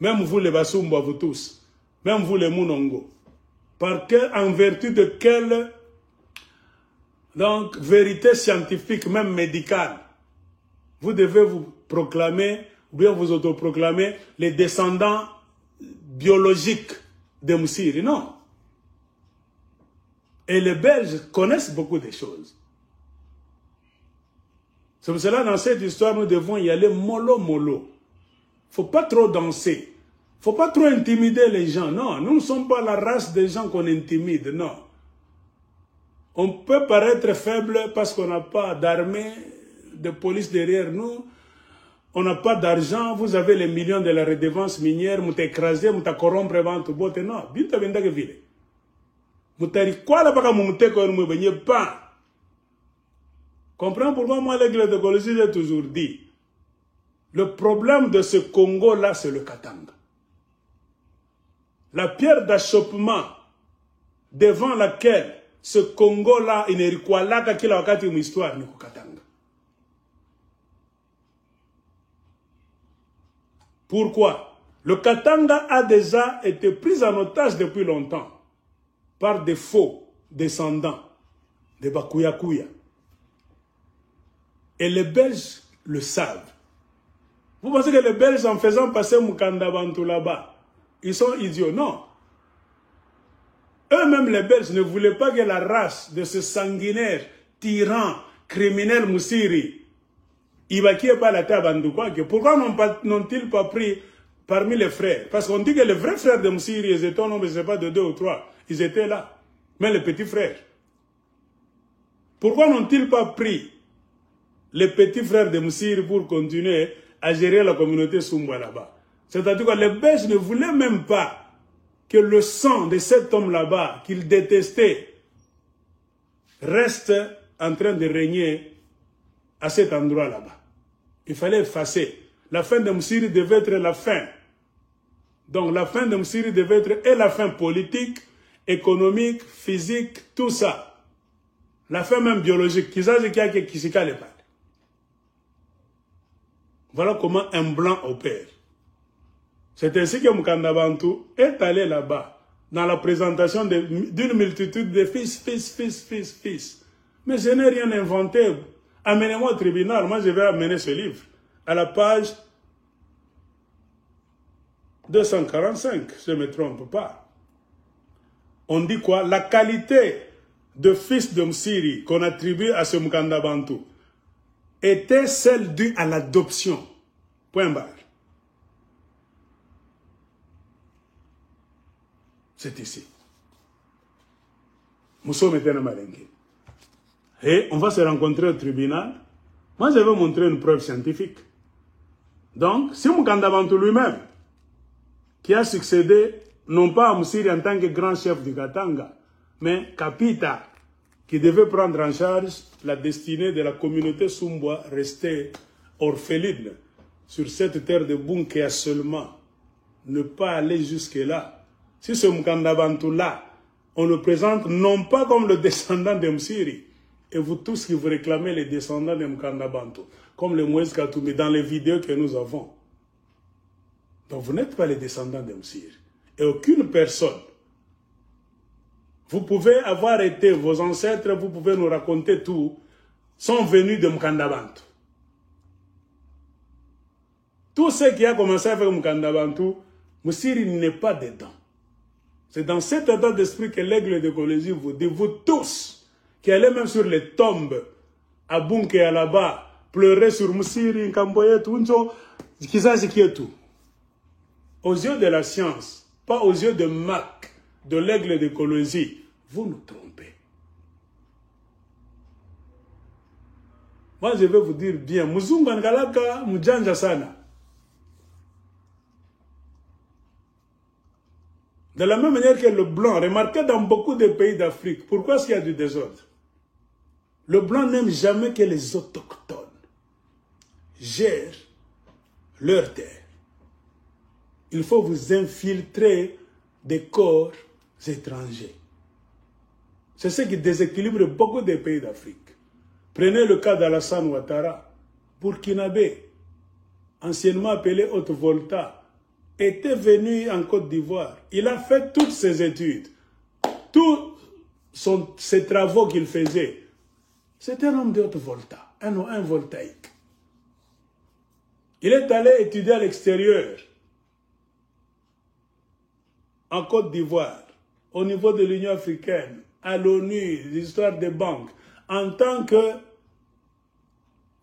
Même vous les Basumba, vous tous, même vous les Munongo. En vertu de quelle vérité scientifique, même médicale, vous devez vous proclamer, ou bien vous autoproclamer les descendants biologiques de Msiri? Non. Et les Belges connaissent beaucoup de choses. C'est pour cela, dans cette histoire, nous devons y aller mollo mollo. Il ne faut pas trop danser. Il ne faut pas trop intimider les gens. Non, nous ne sommes pas la race des gens qu'on intimide. Non. On peut paraître faible parce qu'on n'a pas d'armée, de police derrière nous. On n'a pas d'argent. Vous avez les millions de la redevance minière. Vous t'écrasez, vous t'corrompre avant tout. Non, bien tu viens de ville. Vous t'arrivez quoi là-bas quand vous t'écrasez pas. Comprends pourquoi moi, l'église de Colosie, j'ai toujours dit, le problème de ce Congo-là, c'est le Katanga. La pierre d'achoppement devant laquelle ce Congo-là, il n'est pas là qu'il a wakati une histoire, ni Katanga. Pourquoi? Le Katanga a déjà été pris en otage depuis longtemps par des faux descendants de Bakuyakuya. Et les Belges le savent. Vous pensez que les Belges, en faisant passer Mukandabantu là-bas, ils sont idiots? Non. Eux-mêmes, les Belges, ne voulaient pas que la race de ce sanguinaire, tyran, criminel Msiri, Ibaki et pas la Tabandu. Pourquoi n'ont-ils pas pris parmi les frères? Parce qu'on dit que les vrais frères de Msiri, ils étaient au nombre, je ne sais pas, de 2 ou 3. Ils étaient là. Mais les petits frères. Pourquoi n'ont-ils pas pris les petits frères de Msiri pour continuer à gérer la communauté Sumba là-bas? C'est-à-dire que les Belges ne voulaient même pas que le sang de cet homme là-bas, qu'ils détestaient, reste en train de régner à cet endroit là-bas. Il fallait effacer. La fin de Msiri devait être la fin. Donc la fin de Msiri devait être et la fin politique, économique, physique, tout ça. La fin même biologique. Voilà comment un blanc opère. C'est ainsi que Mukandabantu est allé là-bas, dans la présentation d'une multitude de fils. Mais je n'ai rien inventé. Amenez-moi au tribunal, moi je vais amener ce livre. À la page 245, je ne me trompe pas. On dit quoi? La qualité de fils de Msiri qu'on attribue à ce Mkanda Bantou était celle due à l'adoption. Point barre. C'est ici. Nous sommes maintenant Malengue. Et on va se rencontrer au tribunal. Moi, je vais montrer une preuve scientifique. Donc, si Mkanda Bantou lui-même, qui a succédé, non pas à Msiri en tant que grand chef du Katanga, mais Kapita, qui devait prendre en charge la destinée de la communauté Sumbwa, restée orpheline sur cette terre de Bunké, seulement ne pas aller jusque-là. Si ce Mkanda Bantou-là, on le présente non pas comme le descendant de Msiri, et vous tous qui vous réclamez les descendants de Mkanda Bantou, comme le Moïse Katoumi dans les vidéos que nous avons. Donc vous n'êtes pas les descendants de Msiri. Et aucune personne, vous pouvez avoir été vos ancêtres, vous pouvez nous raconter tout, sont venus de Mkanda Bantou. Tout ce qui a commencé avec Mkanda Bantou, Msiri n'est pas dedans. C'est dans cet état d'esprit que l'aigle de Colosie vous dit, vous tous, qui allez même sur les tombes, à Bunké, à là-bas, pleurer sur Msiri, Nkamboye, Tuncho, qui sache qui est tout. Aux yeux de la science, pas aux yeux de Mac, de l'aigle de Colosie, vous nous trompez. Moi, je vais vous dire bien, Muzunga Ngalaka, Mujanja Sana. De la même manière que le blanc, remarquez dans beaucoup de pays d'Afrique, pourquoi est-ce qu'il y a du désordre? Le blanc n'aime jamais que les autochtones gèrent leur terre. Il faut vous infiltrer des corps étrangers. C'est ce qui déséquilibre beaucoup de pays d'Afrique. Prenez le cas d'Alassane Ouattara, burkinabé, anciennement appelé Haute-Volta, était venu en Côte d'Ivoire. Il a fait toutes ses études, tous ses travaux qu'il faisait. C'était un homme de Haute-Volta, un voltaïque. Il est allé étudier à l'extérieur, en Côte d'Ivoire, au niveau de l'Union africaine, à l'ONU, l'histoire des banques, en tant que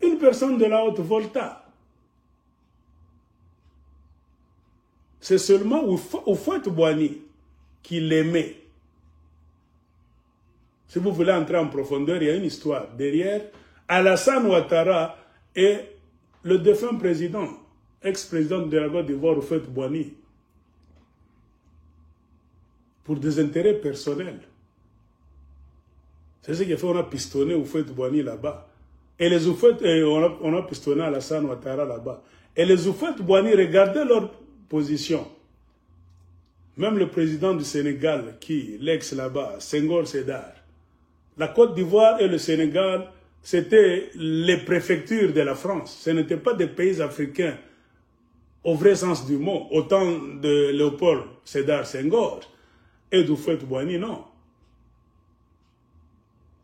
une personne de la Haute-Volta. C'est seulement Houphouët-Boigny qui l'aimait. Si vous voulez entrer en profondeur, il y a une histoire. Derrière, Alassane Ouattara et le défunt président, ex-président de la Côte d'Ivoire, Houphouët-Boigny, pour des intérêts personnels. C'est ce qui a fait qu'on a pistonné Houphouët-Boigny là-bas. Et les on a pistonné Alassane Ouattara là-bas. Et les Houphouët-Boigny, regardez leur position. Même le président du Sénégal, l'ex là-bas, Senghor Sédar, la Côte d'Ivoire et le Sénégal, c'était les préfectures de la France. Ce n'étaient pas des pays africains au vrai sens du mot. Au temps de Léopold Sédar Senghor et d'Houphouët-Boigny, non.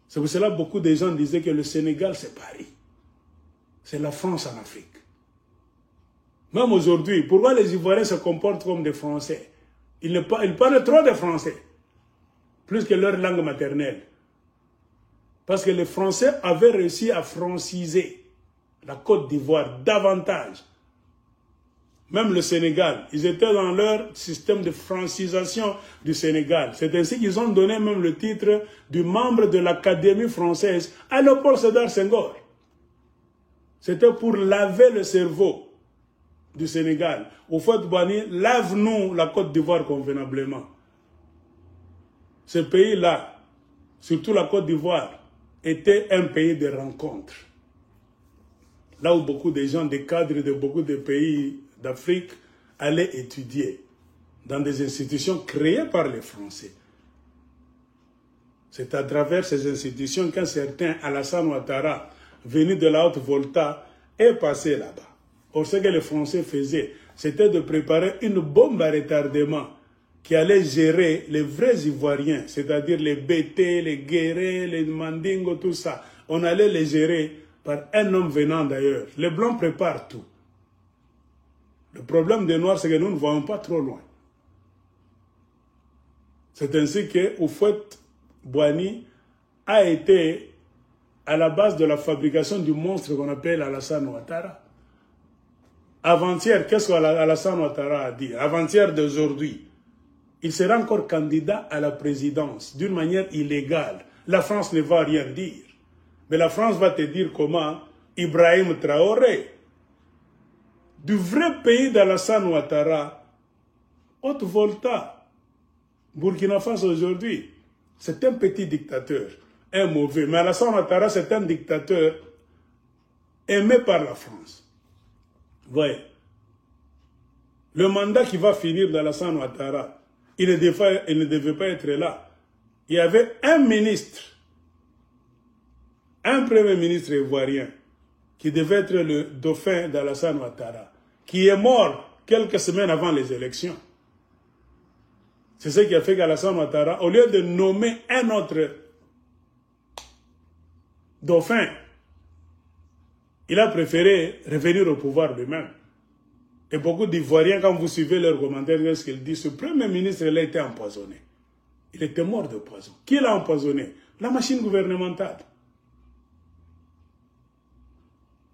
C'est pour cela que beaucoup de gens disaient que le Sénégal, c'est Paris. C'est la France en Afrique. Même aujourd'hui, pourquoi les Ivoiriens se comportent comme des Français? Ils parlent trop de français, plus que leur langue maternelle. Parce que les Français avaient réussi à franciser la Côte d'Ivoire davantage. Même le Sénégal, ils étaient dans leur système de francisation du Sénégal. C'est ainsi qu'ils ont donné même le titre du membre de l'Académie française à Léopold Sédar Senghor. C'était pour laver le cerveau du Sénégal. Houphouët-Boigny, lave-nous la Côte d'Ivoire convenablement. Ce pays-là, surtout la Côte d'Ivoire, était un pays de rencontres. Là où beaucoup de gens, des cadres de beaucoup de pays d'Afrique allaient étudier dans des institutions créées par les Français. C'est à travers ces institutions qu'un certain Alassane Ouattara, venu de la Haute-Volta, est passé là-bas. Or, ce que les Français faisaient, c'était de préparer une bombe à retardement qui allait gérer les vrais Ivoiriens, c'est-à-dire les Bété, les Guéré, les Mandingo, tout ça. On allait les gérer par un homme venant d'ailleurs. Les Blancs préparent tout. Le problème des Noirs, c'est que nous ne voyons pas trop loin. C'est ainsi que Houphouët-Boigny a été à la base de la fabrication du monstre qu'on appelle Alassane Ouattara. Avant-hier, qu'est-ce qu'Alassane Ouattara a dit? Avant-hier d'aujourd'hui, il sera encore candidat à la présidence d'une manière illégale. La France ne va rien dire. Mais la France va te dire comment Ibrahim Traoré, du vrai pays d'Alassane Ouattara, Haute-Volta, Burkina Faso aujourd'hui, c'est un petit dictateur, un mauvais. Mais Alassane Ouattara, c'est un dictateur aimé par la France. Voyez, le mandat qui va finir d'Alassane Ouattara, il ne devait pas être là. Il y avait un ministre, un premier ministre ivoirien, qui devait être le dauphin d'Alassane Ouattara, qui est mort quelques semaines avant les élections. C'est ce qui a fait qu'Alassane Ouattara, au lieu de nommer un autre dauphin, il a préféré revenir au pouvoir lui-même. Et beaucoup d'Ivoiriens, quand vous suivez leurs commentaires, qu'est-ce qu'ils disent? Ce premier ministre, il a été empoisonné. Il était mort de poison. Qui l'a empoisonné? La machine gouvernementale.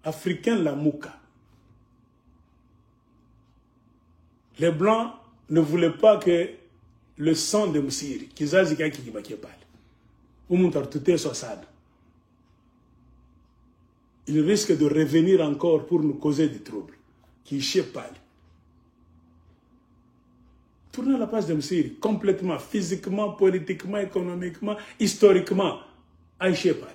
Africain, la Mouka. Les Blancs ne voulaient pas que le sang de Moussiri, kizazi kaki kibakepale, umuntartute sosad, il risque de revenir encore pour nous causer des troubles. Qui chépale. Tournez la page de Moussiri, complètement, physiquement, politiquement, économiquement, historiquement, à chépale.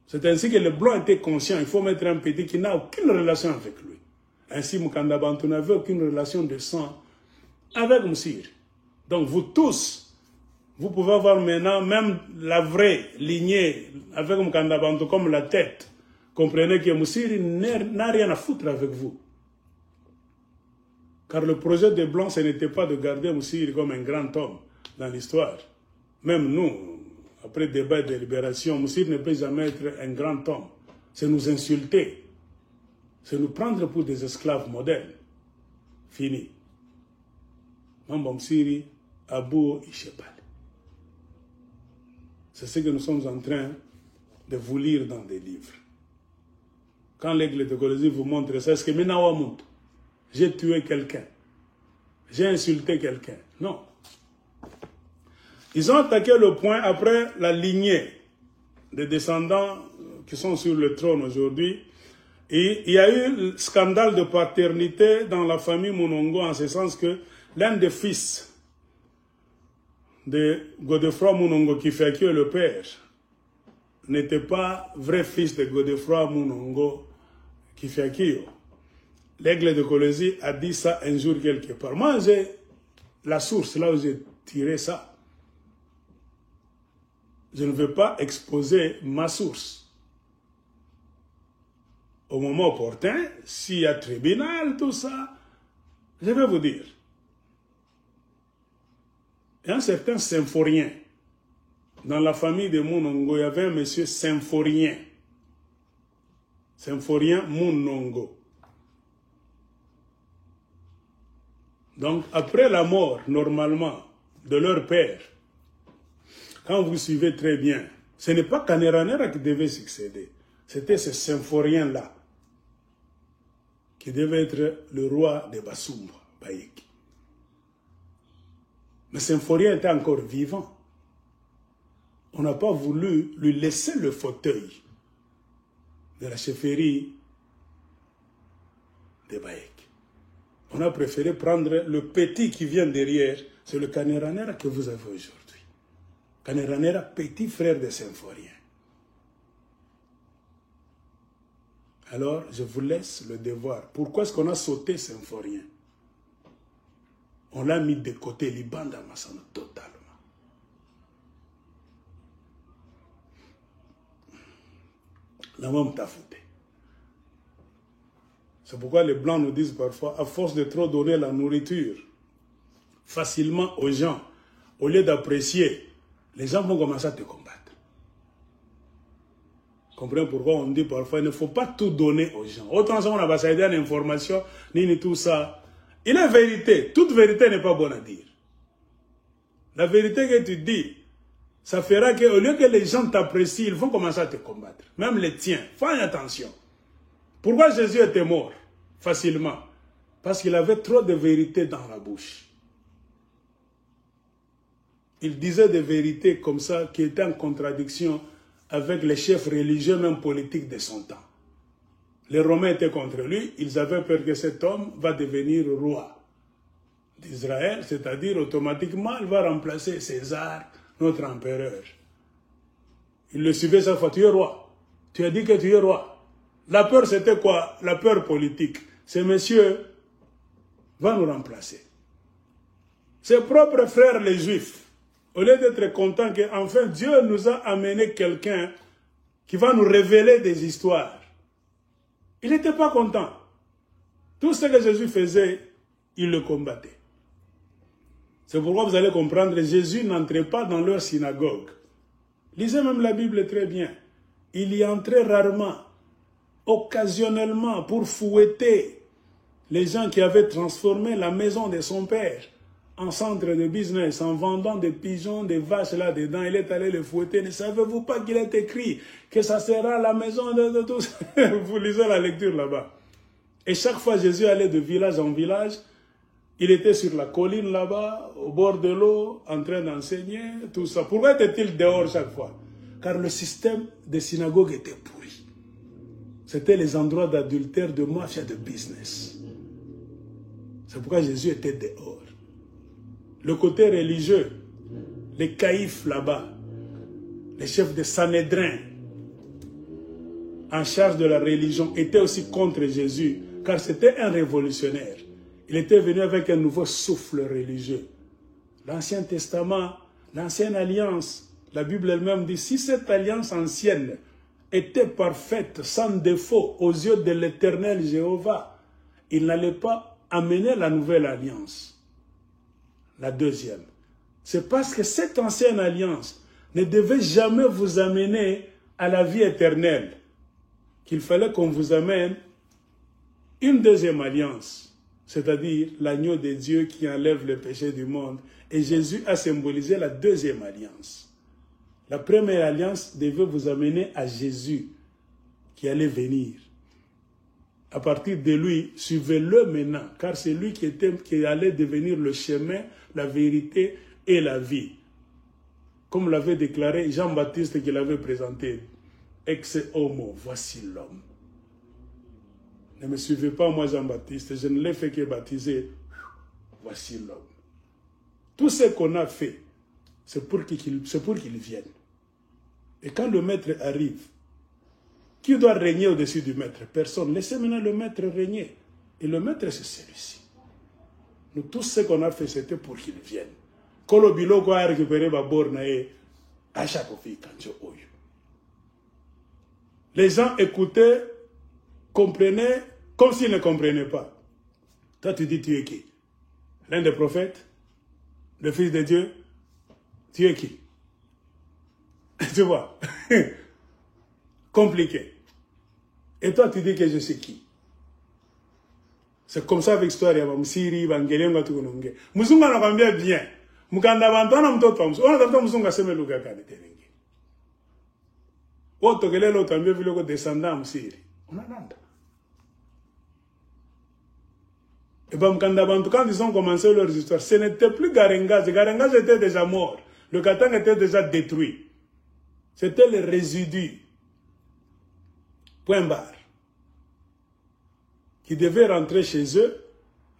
C'est ainsi que les Blancs étaient conscients, il faut mettre un petit qui n'a aucune relation avec lui. Ainsi, Mukanda Bantou n'avait aucune relation de sang avec Moussiri. Donc vous tous, vous pouvez avoir maintenant même la vraie lignée avec Mukanda Bantou comme la tête. Comprenez que Moussiri n'a rien à foutre avec vous. Car le projet des Blancs, ce n'était pas de garder Moussiri comme un grand homme dans l'histoire. Même nous, après débat et délibération, Moussiri ne peut jamais être un grand homme. C'est nous insulter. C'est nous prendre pour des esclaves modernes. Fini. Mamba Moussiri, Abou Ishepal. C'est ce que nous sommes en train de vous lire dans des livres. Quand l'aigle de Colosie vous montre ça, est-ce que Minawamout, j'ai tué quelqu'un, j'ai insulté quelqu'un? Non. Ils ont attaqué le point après la lignée des descendants qui sont sur le trône aujourd'hui. Et il y a eu le scandale de paternité dans la famille Monongo, en ce sens que l'un des fils de Godefroy Monongo, qui fait que le père, n'était pas vrai fils de Godefroy Monongo, qui fait Kio. L'aigle de Colosie a dit ça un jour quelque part. Moi, j'ai la source, là où j'ai tiré ça. Je ne veux pas exposer ma source. Au moment opportun, s'il y a tribunal, tout ça, je vais vous dire. Il y a un certain Symphorien. Dans la famille de Monongo, il y avait un monsieur Symphorien. Symphorien Monongo. Donc, après la mort, normalement, de leur père, quand vous suivez très bien, ce n'est pas Kaneranera qui devait succéder. C'était ce Symphorien-là qui devait être le roi de Bassoumba, Bayek. Mais Symphorien était encore vivant. On n'a pas voulu lui laisser le fauteuil de la chefferie de Bayek. On a préféré prendre le petit qui vient derrière. C'est le Kaneranera que vous avez aujourd'hui. Kaneranera, petit frère de Symphorien. Alors, je vous laisse le devoir. Pourquoi est-ce qu'on a sauté Symphorien? On l'a mis de côté, Libanda Massana, totalement. La même t'a fouté. C'est pourquoi les Blancs nous disent parfois, à force de trop donner la nourriture facilement aux gens, au lieu d'apprécier, les gens vont commencer à te combattre. Comprenez pourquoi on dit parfois, il ne faut pas tout donner aux gens. Autant on a passé une information, ni tout ça. Il est vérité. Toute vérité n'est pas bonne à dire. La vérité que tu dis, Ça fera qu'au lieu que les gens t'apprécient, ils vont commencer à te combattre. Même les tiens. Fais attention. Pourquoi Jésus était mort facilement? Parce qu'il avait trop de vérité dans la bouche. Il disait des vérités comme ça qui étaient en contradiction avec les chefs religieux, même politiques de son temps. Les Romains étaient contre lui. Ils avaient peur que cet homme va devenir roi d'Israël, c'est-à-dire automatiquement, il va remplacer César, notre empereur. Il le suivait chaque fois. Tu es roi. Tu as dit que tu es roi. La peur, c'était quoi? La peur politique. Ce monsieur va nous remplacer. Ses propres frères, les Juifs, au lieu d'être contents qu'enfin Dieu nous a amené quelqu'un qui va nous révéler des histoires, il n'était pas content. Tout ce que Jésus faisait, il le combattait. C'est pourquoi vous allez comprendre, Jésus n'entrait pas dans leur synagogue. Lisez même la Bible très bien. Il y entrait rarement, occasionnellement, pour fouetter les gens qui avaient transformé la maison de son père en centre de business, en vendant des pigeons, des vaches là-dedans. Il est allé les fouetter. Ne savez-vous pas qu'il est écrit que ça sera la maison de tous? Vous lisez la lecture là-bas. Et chaque fois, Jésus allait de village en village. Il était sur la colline là-bas, au bord de l'eau, en train d'enseigner, tout ça. Pourquoi était-il dehors chaque fois? Car le système des synagogues était pourri. C'était les endroits d'adultère, de mafia, de business. C'est pourquoi Jésus était dehors. Le côté religieux, les caïphes là-bas, les chefs de Sanhédrin, en charge de la religion, étaient aussi contre Jésus, car c'était un révolutionnaire. Il était venu avec un nouveau souffle religieux. L'Ancien Testament, l'Ancienne Alliance, la Bible elle-même dit, si cette alliance ancienne était parfaite, sans défaut, aux yeux de l'Éternel Jéhovah, il n'allait pas amener la nouvelle alliance. La deuxième. C'est parce que cette ancienne alliance ne devait jamais vous amener à la vie éternelle qu'il fallait qu'on vous amène une deuxième alliance. C'est-à-dire l'agneau de Dieu qui enlève le péché du monde. Et Jésus a symbolisé la deuxième alliance. La première alliance devait vous amener à Jésus qui allait venir. À partir de lui, suivez-le maintenant, car c'est lui qui allait devenir le chemin, la vérité et la vie. Comme l'avait déclaré Jean-Baptiste qui l'avait présenté. Ex homo, voici l'homme. Ne me suivez pas, moi, Jean-Baptiste, je ne l'ai fait que baptiser. Voici l'homme. Tout ce qu'on a fait, c'est pour qu'il vienne. Et quand le maître arrive, qui doit régner au-dessus du maître? Personne. Laissez maintenant le maître régner. Et le maître, c'est celui-ci. Nous, tout ce qu'on a fait, c'était pour qu'il vienne. Kolobilo a récupéré ma borne et à chaque fille, quand je oye. Les gens écoutaient, comprenaient, comme s'ils ne comprenaient pas. Toi, tu dis, tu es qui? L'un des prophètes? Le fils de Dieu? Tu es qui? Tu vois? Compliqué. Et toi, tu dis que je sais qui? C'est comme ça avec l'histoire. Msiri, Bangelien, Tukununge. Musunga n'a pas bien. Mukanda Bantana, Mtoto, on a d'abord Musunga Semeluga Kanitengi. Autre que l'autre, on a vu le descendant Msiri. On a l'anda. Et bien, quand ils ont commencé leur histoire, ce n'était plus Garengaz. Garengaz était déjà mort. Le Katang était déjà détruit. C'était les résidus. Point barre. Qui devaient rentrer chez eux,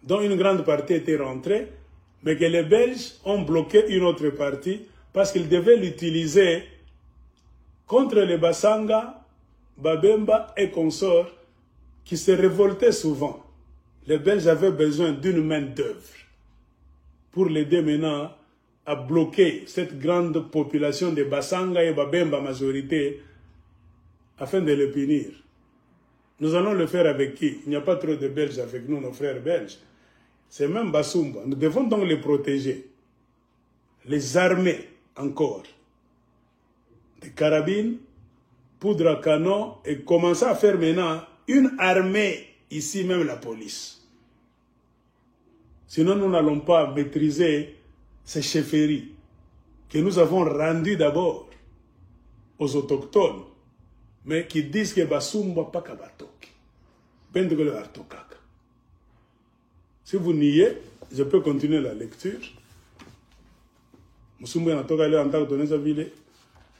dont une grande partie était rentrée, mais que les Belges ont bloqué une autre partie parce qu'ils devaient l'utiliser contre les Bassanga, Babemba et consorts qui se révoltaient souvent. Les Belges avaient besoin d'une main-d'œuvre pour l'aider maintenant à bloquer cette grande population de Bassanga et Babemba majorité afin de les punir. Nous allons le faire avec qui? Il n'y a pas trop de Belges avec nous, nos frères belges. C'est même Basumba. Nous devons donc les protéger. Les armer encore. Des carabines, poudre à canon et commencer à faire maintenant une armée, ici même la police. Sinon, nous n'allons pas maîtriser ces chefferies que nous avons rendu d'abord aux autochtones, mais qui disent que Basumba pas kabatoki. Bendegole artokaka. Si vous niez, je peux continuer la lecture. Musumba natoka leo antaka toneza vile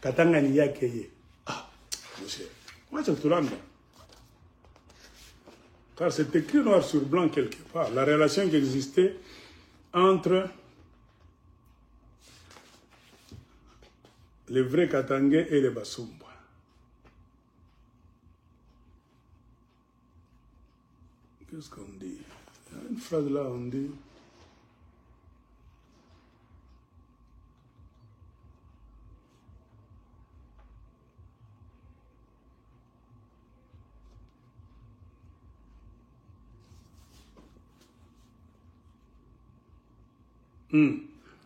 katanga ni yake ye. Ah, monsieur. Moi je te rends. Car c'est écrit noir sur blanc quelque part. La relation qui existait entre les vrais Katangais et les Basumba. Qu'est-ce qu'on dit? Il y a une phrase là, on dit...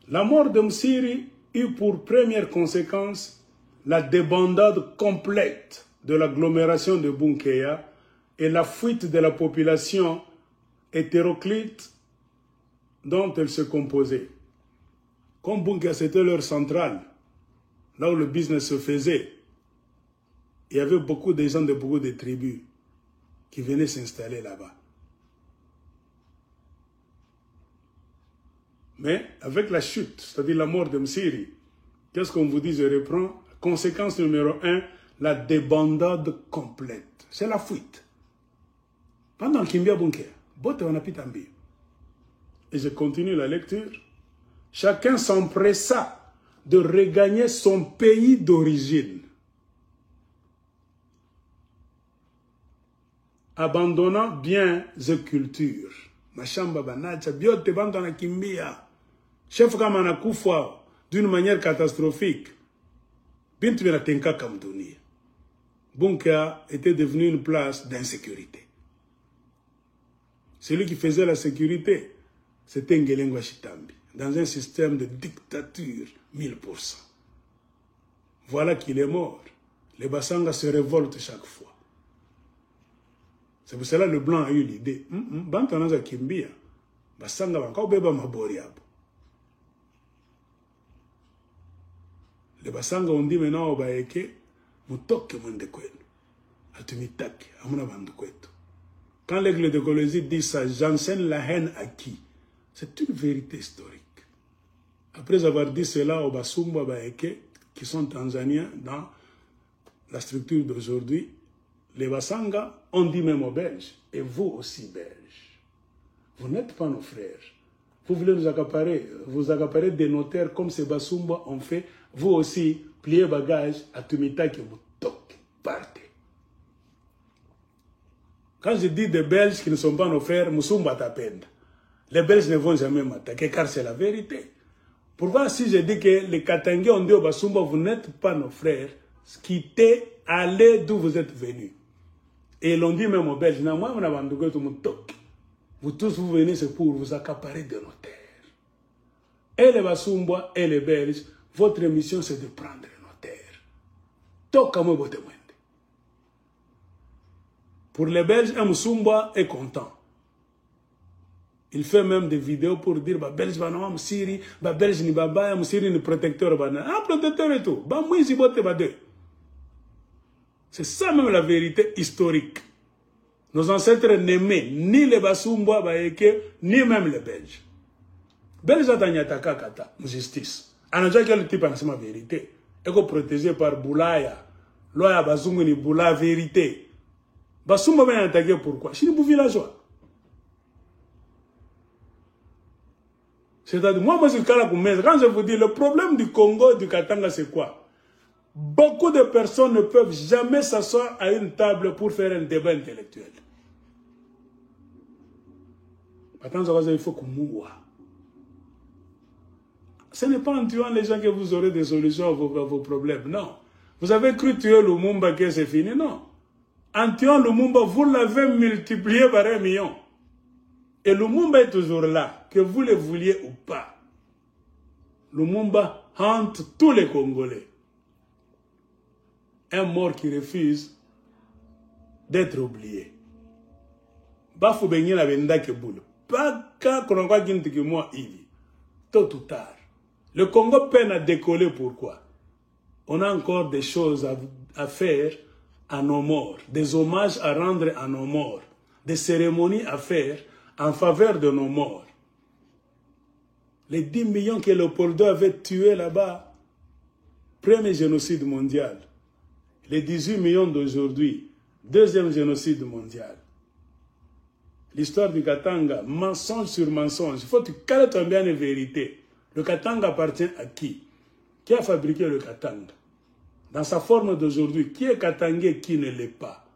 La mort de Msiri eut pour première conséquence la débandade complète de l'agglomération de Bunkeya et la fuite de la population hétéroclite dont elle se composait. Comme Bunkeya c'était leur centrale, là où le business se faisait, il y avait beaucoup de gens de beaucoup de tribus qui venaient s'installer là-bas. Mais avec la chute, c'est-à-dire la mort de Msiri, qu'est-ce qu'on vous dit? Je reprends. Conséquence numéro 1, la débandade complète. C'est la fuite. Pendant Kimbia Bunker, bote on a pitambi. Et je continue la lecture. Chacun s'empressa de regagner son pays d'origine, abandonnant biens et cultures. Mashamba banacha, biote bandana Kimbia. Chef Kamana Koufa, d'une manière catastrophique. Bintu Bena Tenka Kamdouni. Bunker était devenu une place d'insécurité. Celui qui faisait la sécurité, c'était Ngelengwa Chitambi, dans un système de dictature 1000%. Voilà qu'il est mort. Les Bassanga se révoltent chaque fois. C'est pour cela que le blanc a eu l'idée. Bantanaza Kimbia, Bassanga Bankao Beba Maboriabo. Les Bassanga ont dit maintenant au Baeke, Mutoke Mondekwenu, Atumitake, Amuna Bandukwetu. Quand l'aigle de Colosie dit ça, j'enseigne la haine à qui? C'est une vérité historique. Après avoir dit cela aux Basumba Baeke, qui sont tanzaniens dans la structure d'aujourd'hui, les Bassanga ont dit même aux Belges, et vous aussi Belges, vous n'êtes pas nos frères. Vous voulez nous accaparer des notaires comme ces Basumba ont fait. Vous aussi, pliez bagages à Tumitake Mutoke, partez. Quand je dis des Belges qui ne sont pas nos frères, Musumba t'appelle. Les Belges ne vont jamais m'attaquer car c'est la vérité. Pourquoi si je dis que les Katangais ont dit au Basumba, vous n'êtes pas nos frères, quittez, allez d'où vous êtes venus. Et ils l'ont dit même aux Belges, vous tous vous venez, c'est pour vous accaparer de nos terres. Et les Basumba et les Belges, votre mission c'est de prendre nos terres. Pour les Belges, un Musumba est content. Il fait même des vidéos pour dire bah Belge va non Syrie, bah Belge ni baba, Syrie ni protecteur bana. Ah protecteur et tout. Bah moi ici botte ba deux. C'est ça même la vérité historique. Nos ancêtres n'aimaient ni les Basumba baeke ni même les Belges. Belge atanya taka kata, justice. Anajua quel type en ma vérité. Eko protégé par Boulaya. Loya bazungu ni Boula vérité. Basumba va attaquer pourquoi? Chez les villageois. C'est-à-dire, moi, quand je vous dis, le problème du Congo, du Katanga, c'est quoi? Beaucoup de personnes ne peuvent jamais s'asseoir à une table pour faire un débat intellectuel. Attends, il faut qu'on mouille. Ce n'est pas en tuant les gens que vous aurez des solutions à vos problèmes, non. Vous avez cru tuer Lumumba que c'est fini, non. En tuant Lumumba, vous l'avez multiplié par 1 million. Et Lumumba est toujours là, que vous le vouliez ou pas. Lumumba hante tous les Congolais. Un mort qui refuse d'être oublié. Bafou benye la benda ke boule. Pas qu'à kononga ginti que moi ivi. Tôt ou tard, Le Congo peine à décoller, pourquoi? On a encore des choses à faire à nos morts, des hommages à rendre à nos morts, des cérémonies à faire en faveur de nos morts. Les 10 millions que Léopoldo avait tués là-bas, premier génocide mondial. Les 18 millions d'aujourd'hui, deuxième génocide mondial. L'histoire du Katanga, mensonge sur mensonge. Il faut que tu cales ton bien les vérités. Le Katanga appartient à qui? Qui a fabriqué le Katanga? Dans sa forme d'aujourd'hui, qui est Katangais, qui ne l'est pas?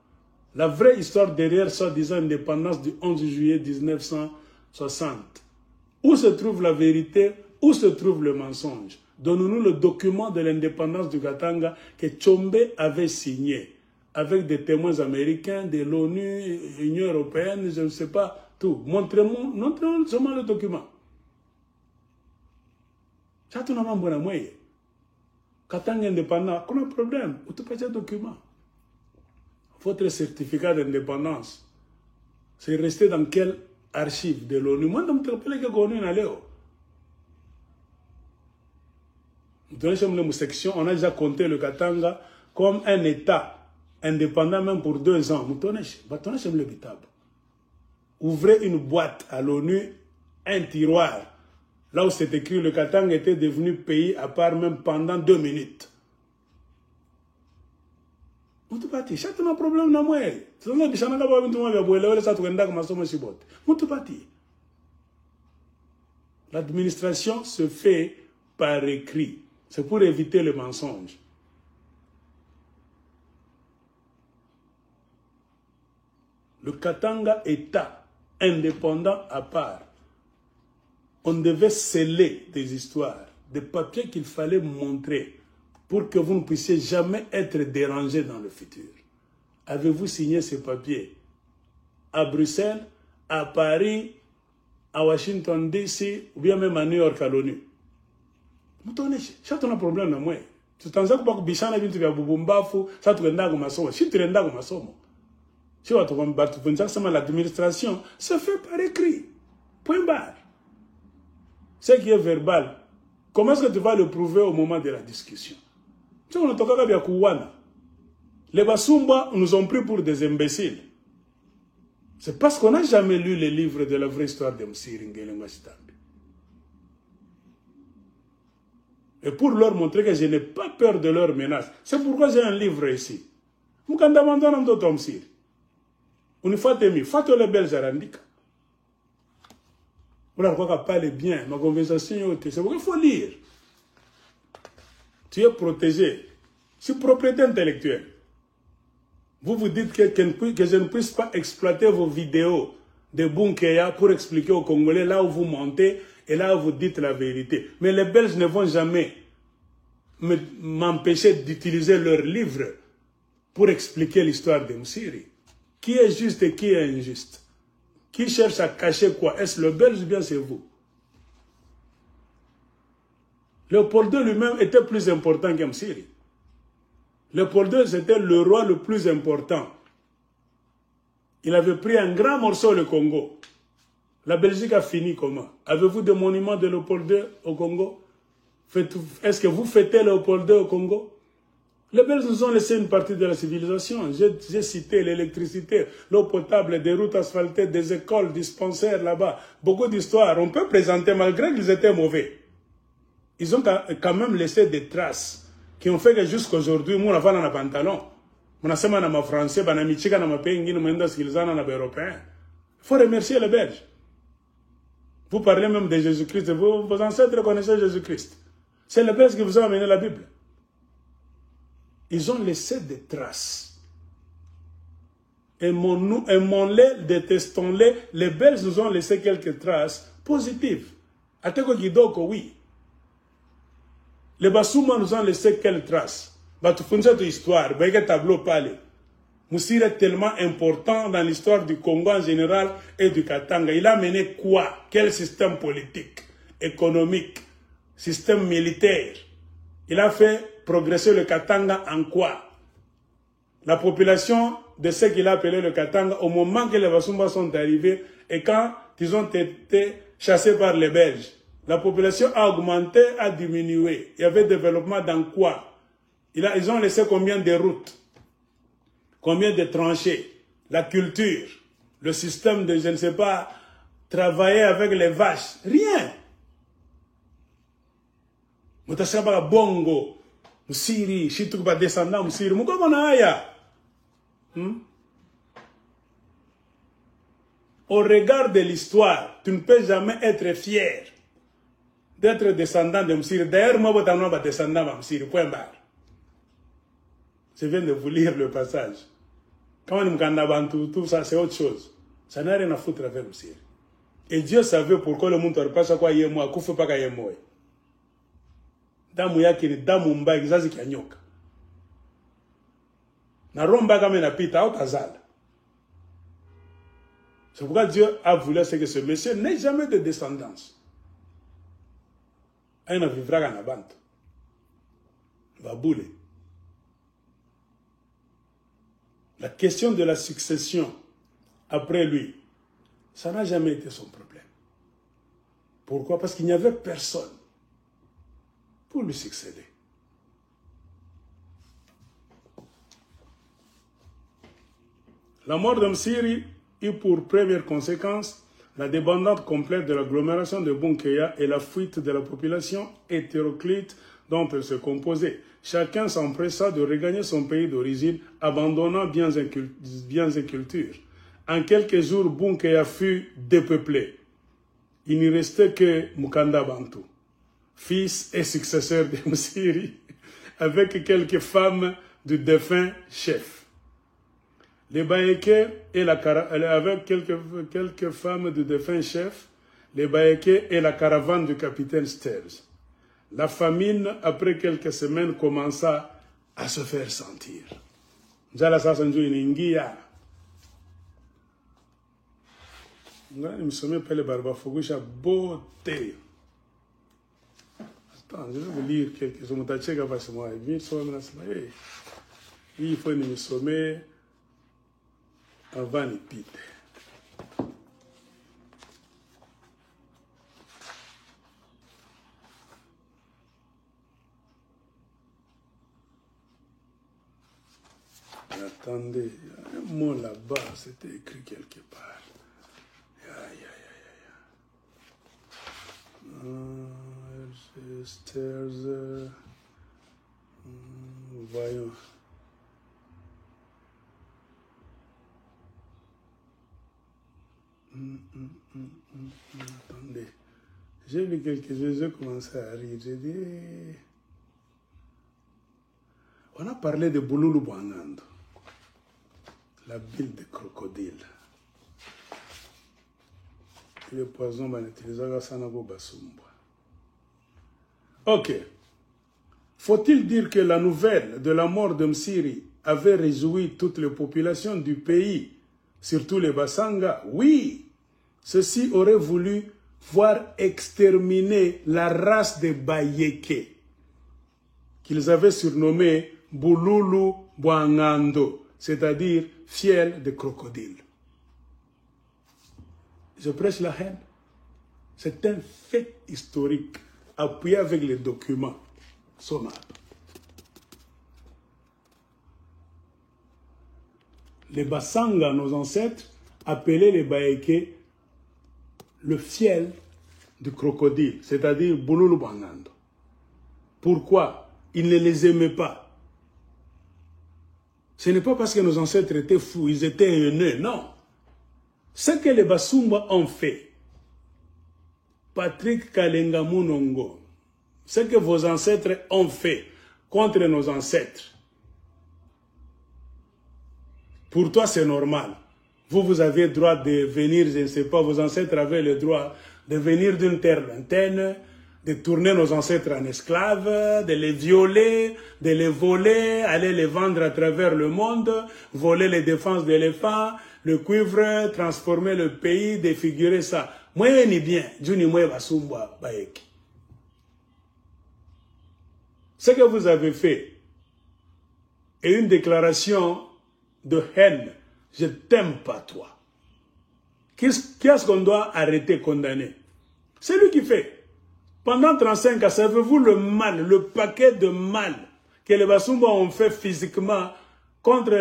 La vraie histoire derrière soi-disant indépendance du 11 juillet 1960. Où se trouve la vérité? Où se trouve le mensonge? Donnons-nous le document de l'indépendance du Katanga que Tshombe avait signé avec des témoins américains, de l'ONU, l'Union européenne, je ne sais pas, tout. Montrez-moi seulement le document. Ça, tout le monde a dit. Katanga indépendant, aucun problème. Où tu pas de document? Votre certificat d'indépendance, c'est resté dans quelle archive de l'ONU? Moi, je me rappelle que l'ONU est allé. Dans la section, on a déjà compté le Katanga comme un État indépendant même pour 2 ans. Ouvrez une boîte à l'ONU, un tiroir, là où c'est écrit le Katanga était devenu pays à part même pendant 2 minutes. Chacun problème na moi. L'administration se fait par écrit. C'est pour éviter le mensonge. Le Katanga État indépendant à part. On devait sceller des histoires, des papiers qu'il fallait montrer pour que vous ne puissiez jamais être dérangé dans le futur. Avez-vous signé ces papiers à Bruxelles, à Paris, à Washington DC, ou bien même à New York à l'ONU? Chacun a un problème dans moi. Tu t'en sais que Bichana vient de Bubumbafu, ça tu rendas comme ça. Si tu rendas comme ça, si tu vas l'administration se fait par écrit. Point barre. Ce qui est verbal, comment est-ce que tu vas le prouver au moment de la discussion? Les Basumba nous ont pris pour des imbéciles. C'est parce qu'on n'a jamais lu les livres de la vraie histoire de Msiri Ngelenga Chitambi. Et pour leur montrer que je n'ai pas peur de leurs menaces, c'est pourquoi j'ai un livre ici. Mukandamandana Mdoto Msiri. Unifatemi, fato les Belges arandika. Vous n'avez pas parler bien, ma conversation, c'est pourquoi il faut lire. Tu es protégé. C'est propriété intellectuelle. Vous vous dites que je ne puisse pas exploiter vos vidéos de Bunkeya pour expliquer aux Congolais là où vous montez et là où vous dites la vérité. Mais les Belges ne vont jamais m'empêcher d'utiliser leurs livres pour expliquer l'histoire de Msiri. Qui est juste et qui est injuste? Qui cherche à cacher quoi? Est-ce le Belge ou bien c'est vous? Léopoldo lui-même était plus important qu'Msiri. Léopoldo, c'était le roi le plus important. Il avait pris un grand morceau le Congo. La Belgique a fini comment? Avez-vous des monuments de Léopoldo au Congo? Est-ce que vous fêtez Léopoldo au Congo? Les Belges nous ont laissé une partie de la civilisation. J'ai cité l'électricité, l'eau potable, des routes asphaltées, des écoles, dispensaires là-bas. Beaucoup d'histoires. On peut présenter malgré qu'ils étaient mauvais. Ils ont quand même laissé des traces qui ont fait que jusqu'à aujourd'hui, nous avons un pantalon. Nous avons un français, un amichika, un pays, un européen. Il faut remercier les Belges. Vous parlez même de Jésus-Christ. Vos ancêtres connaissaient Jésus-Christ. C'est les Belges qui vous ont amené la Bible. Ils ont laissé des traces. Aimons-les, détestons-les. Les Belges nous ont laissé quelques traces positives. Ateko Gidoko, oui. Les Basuma nous ont laissé quelles traces? Tu fais cette histoire, un tableau palais. Msiri est tellement important dans l'histoire du Congo en général et du Katanga. Il a mené quoi? Quel système politique, économique, système militaire? Il a fait progresser le Katanga en quoi? La population de ce qu'il a appelé le Katanga, au moment que les Basumba sont arrivés et quand ils ont été chassés par les Belges, La population a augmenté, a diminué. Il y avait développement dans quoi? Ils ont laissé combien de routes? Combien de tranchées? La culture, le système de, je ne sais pas, travailler avec les vaches. Rien. Mutasaba bongo, musiri, shitukuba descendant musiri, mukomona haya. Au regard de l'histoire, tu ne peux jamais être fier d'être descendant de Msiri. D'ailleurs, moi, je suis descendant de Msiri, point barre. Je viens de vous lire le passage. Quand on me tout ça, c'est autre chose. Ça n'a rien à foutre avec Msiri. Et Dieu savait pourquoi le monde ne pas ça quoi yémo, koufe pas yémo. Damu yake ni damu mbaya, kizazi kia nyoka. Na romba kama inapita au tazala. C'est pourquoi Dieu a voulu que ce monsieur n'ait jamais de descendance. Il vivra dans la bande. Il va bouler. La question de la succession après lui, ça n'a jamais été son problème. Pourquoi? Parce qu'il n'y avait personne pour lui succéder. La mort de Msiri eut pour première conséquence la débandade complète de l'agglomération de Bunkeya et la fuite de la population hétéroclite dont elle se composait. Chacun s'empressa de regagner son pays d'origine, abandonnant biens et cultures. En quelques jours, Bunkeya fut dépeuplé. Il n'y restait que Mukanda Bantu, fils et successeur de Msiri, avec quelques femmes du défunt chef. Les Baékés et avec quelques femmes du défunt chef, les Baékés et la caravane du capitaine Sterbs. La famine, après quelques semaines, commença à se faire sentir. Njala sasa njoo inaingia. Ngani msome pale Barbafoguisha beauté. Attends, je vais vous lire quelques mots. Mutacheka basi moi. Il faut me sommer avant nipite. Attendez, il y a un mot là-bas, c'était écrit quelque part. Voyons. Attendez. J'ai lu quelques choses, j'ai commencé à rire. J'ai dit... On a parlé de Bululu Bwangando, la ville de crocodile. Et le poison, on utilisait ça dans le basumba. Ok. Faut-il dire que la nouvelle de la mort de Msiri avait réjoui toutes les populations du pays, surtout les Basanga? Oui. Ceux-ci auraient voulu voir exterminer la race des Bayeke, qu'ils avaient surnommé Bululu Bwangando, c'est-à-dire fiel de crocodile. Je prêche la haine. C'est un fait historique appuyé avec les documents sommables. Les Basanga, nos ancêtres, appelaient les Baéké le fiel du crocodile, c'est-à-dire Bululu Bwangando. Pourquoi? Ils ne les aimaient pas. Ce n'est pas parce que nos ancêtres étaient fous, ils étaient haineux, non. Ce que les Basumba ont fait, Patrick Kalenga Munongo, ce que vos ancêtres ont fait contre nos ancêtres, pour toi c'est normal. Vous avez le droit de venir, je ne sais pas, vos ancêtres avaient le droit de venir d'une terre lointaine, de tourner nos ancêtres en esclaves, de les violer, de les voler, aller les vendre à travers le monde, voler les défenses d'éléphants, le cuivre, transformer le pays, défigurer ça. Moi, ni bien, Juni moi basumba baeki. Ce que vous avez fait est une déclaration de haine. Je t'aime pas, toi. Qu'est-ce qu'on doit arrêter, condamner? C'est lui qui fait. Pendant 35 ans, savez-vous le mal, le paquet de mal que les Basumba ont fait physiquement contre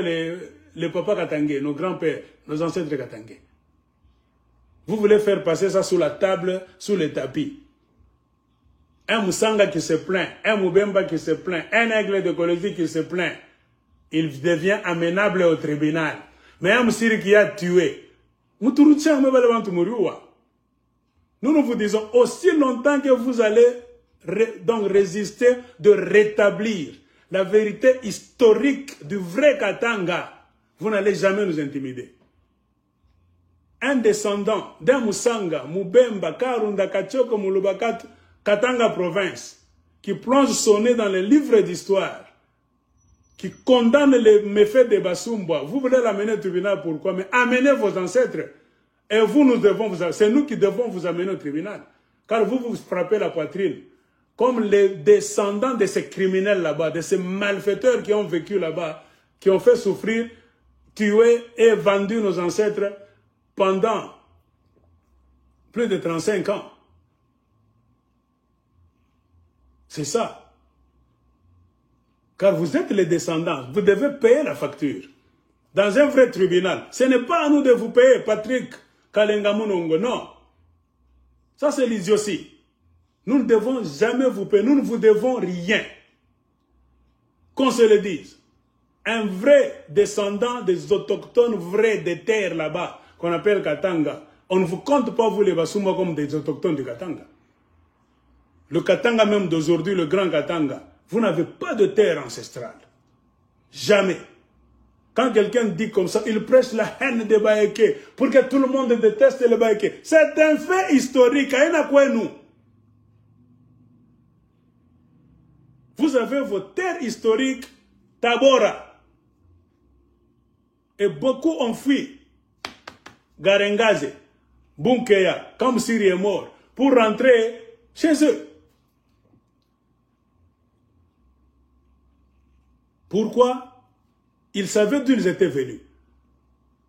les papas Katangé, nos grands-pères, nos ancêtres Katangé? Vous voulez faire passer ça sous la table, sous les tapis. Un Moussanga qui se plaint, un Moubemba qui se plaint, un aigle de Kolosi qui se plaint, il devient amenable au tribunal. Mais un Moussiri qui a tué, nous nous vous disons, aussi longtemps que vous allez donc résister de rétablir la vérité historique du vrai Katanga, vous n'allez jamais nous intimider. Un descendant d'un Moussanga, Moubemba, Karunda, Kachoko, Mouloubakat, Katanga province, qui plonge son nez dans les livres d'histoire, qui condamne les méfaits de Basumba, vous voulez l'amener au tribunal, pourquoi? Mais amenez vos ancêtres. Et vous, c'est nous qui devons vous amener au tribunal. Car vous vous frappez la poitrine. Comme les descendants de ces criminels là-bas, de ces malfaiteurs qui ont vécu là-bas, qui ont fait souffrir, tuer et vendu nos ancêtres pendant plus de 35 ans. C'est ça. Car vous êtes les descendants, vous devez payer la facture. Dans un vrai tribunal. Ce n'est pas à nous de vous payer, Patrick Kalenga Munongo, non. Ça c'est l'idiotie. Nous ne devons jamais vous payer, nous ne vous devons rien. Qu'on se le dise. Un vrai descendant des autochtones vrais des terres là-bas, qu'on appelle Katanga, on ne vous compte pas vous les Basumba comme des autochtones du Katanga. Le Katanga même d'aujourd'hui, le grand Katanga, vous n'avez pas de terre ancestrale. Jamais. Quand quelqu'un dit comme ça, il prêche la haine des Baéké pour que tout le monde déteste les Baéké. C'est un fait historique. Vous avez vos terres historiques, Tabora. Et beaucoup ont fui Garengaze, Bunkeya, comme Siri est mort, pour rentrer chez eux. Pourquoi? Ils savaient d'où ils étaient venus.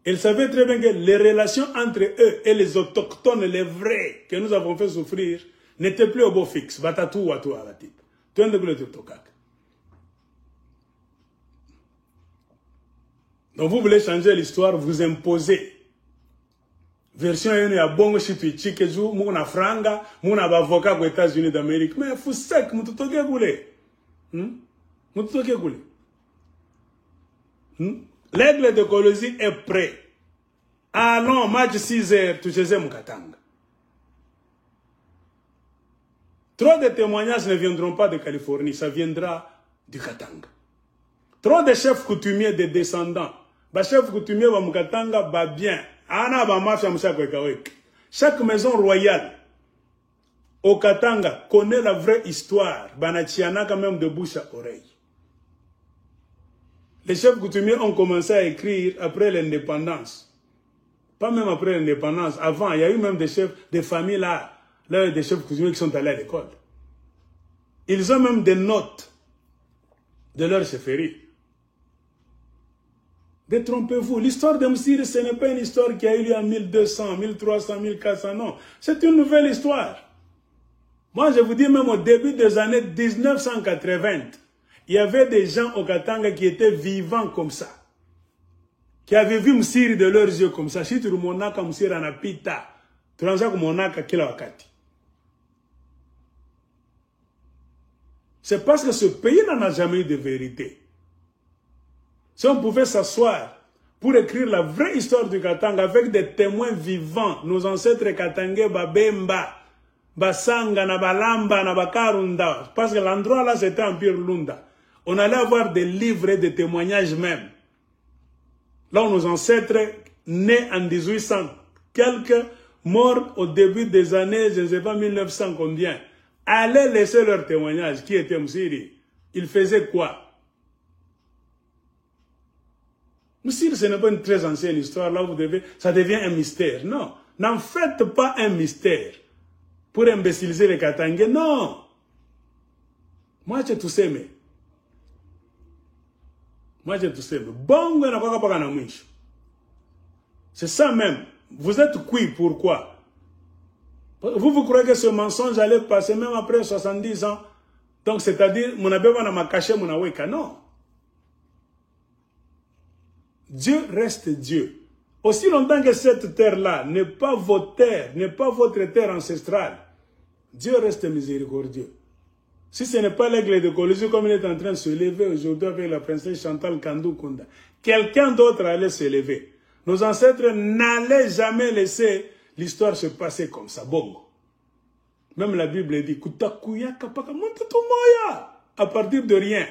Ils savaient très bien que les relations entre eux et les autochtones, les vrais, que nous avons fait souffrir, n'étaient plus au beau fixe. Batatou watu aratip. Donc vous voulez changer l'histoire, vous imposez. Version yenu ya bongo shitu chikezu, muna franga, muna bavoka aux États-Unis d'Amérique. Mais fou sec, mututoke goulé. Mututoke goulé. L'aigle de Kolosi est prêt. Ah non, match 6h, tu sais Mukatanga. Trop de témoignages ne viendront pas de Californie, ça viendra du Katanga. Trop de chefs coutumiers, de descendants. Bah chef coutumier va Mukatanga, bah bien. Ana ba mafia mshakwekawek. Chaque maison royale au Katanga connaît la vraie histoire. Banachiana quand même de bouche à oreille. Les chefs coutumiers ont commencé à écrire après l'indépendance. Pas même après l'indépendance. Avant, il y a eu même des chefs, des familles là, des chefs coutumiers qui sont allés à l'école. Ils ont même des notes de leur chefferie. Détrompez-vous. L'histoire de Msiri, ce n'est pas une histoire qui a eu lieu en 1200, 1300, 1400, non. C'est une nouvelle histoire. Moi, je vous dis même au début des années 1980, il y avait des gens au Katanga qui étaient vivants comme ça. Qui avaient vu Msiri de leurs yeux comme ça. Si tu remonaka Msiri anapita, tu ranzaka monaka kila wakati. C'est parce que ce pays n'en a jamais eu de vérité. Si on pouvait s'asseoir pour écrire la vraie histoire du Katanga avec des témoins vivants, nos ancêtres Katangais, Babemba, Basanga, Nabalamba, Nabakarunda, parce que l'endroit là c'était Empire Lunda. On allait avoir des livres et des témoignages même. Là où nos ancêtres, nés en 1800, quelques morts au début des années, je ne sais pas, 1900 combien, allaient laisser leur témoignage. Qui était Msiri? Il faisait quoi? Msiri, ce n'est pas une très ancienne histoire. Là, ça devient un mystère. Non, n'en faites pas un mystère pour imbéciliser les Katangais. Non. Moi, j'ai tout aimé. Moi, j'ai tout aimé. Bongo na kwa paka na mwisho. C'est ça même. Vous êtes qui? Pourquoi? Vous croyez que ce mensonge allait passer même après 70 ans? Donc, c'est-à-dire, mon abbé m'a caché mon aweka. Non. Dieu reste Dieu. Aussi longtemps que cette terre-là n'est pas votre terre, n'est pas votre terre ancestrale, Dieu reste miséricordieux. Si ce n'est pas l'aigle de Colisée comme il est en train de se lever aujourd'hui avec la princesse Chantal Kandou Kunda, quelqu'un d'autre allait se lever. Nos ancêtres n'allaient jamais laisser l'histoire se passer comme ça. Bongo. Même la Bible dit à partir de rien.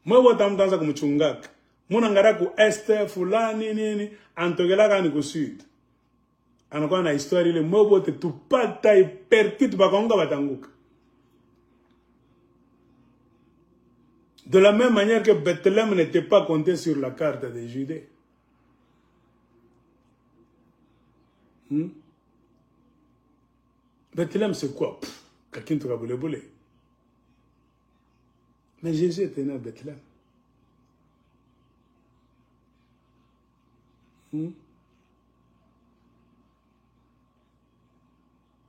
Moi, je suis comme Chungak. Je suis est, fulani, nini, antogela ni sud. Anoko na histoire ile mobo te tupata perkit bakonga batanguka. De la même manière que Bethléem n'était pas compté sur la carte de Judée. Bethléem c'est quoi? Quelqu'un te va boule. Mais Jésus était né à Bethléem.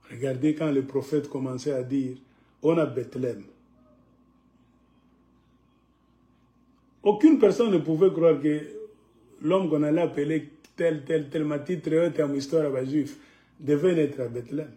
Regardez quand le prophète commençait à dire, on a Bethléem. Aucune personne ne pouvait croire que l'homme qu'on allait appeler tel, ma titre, tel, histoire à juif, devait naître à Bethléem.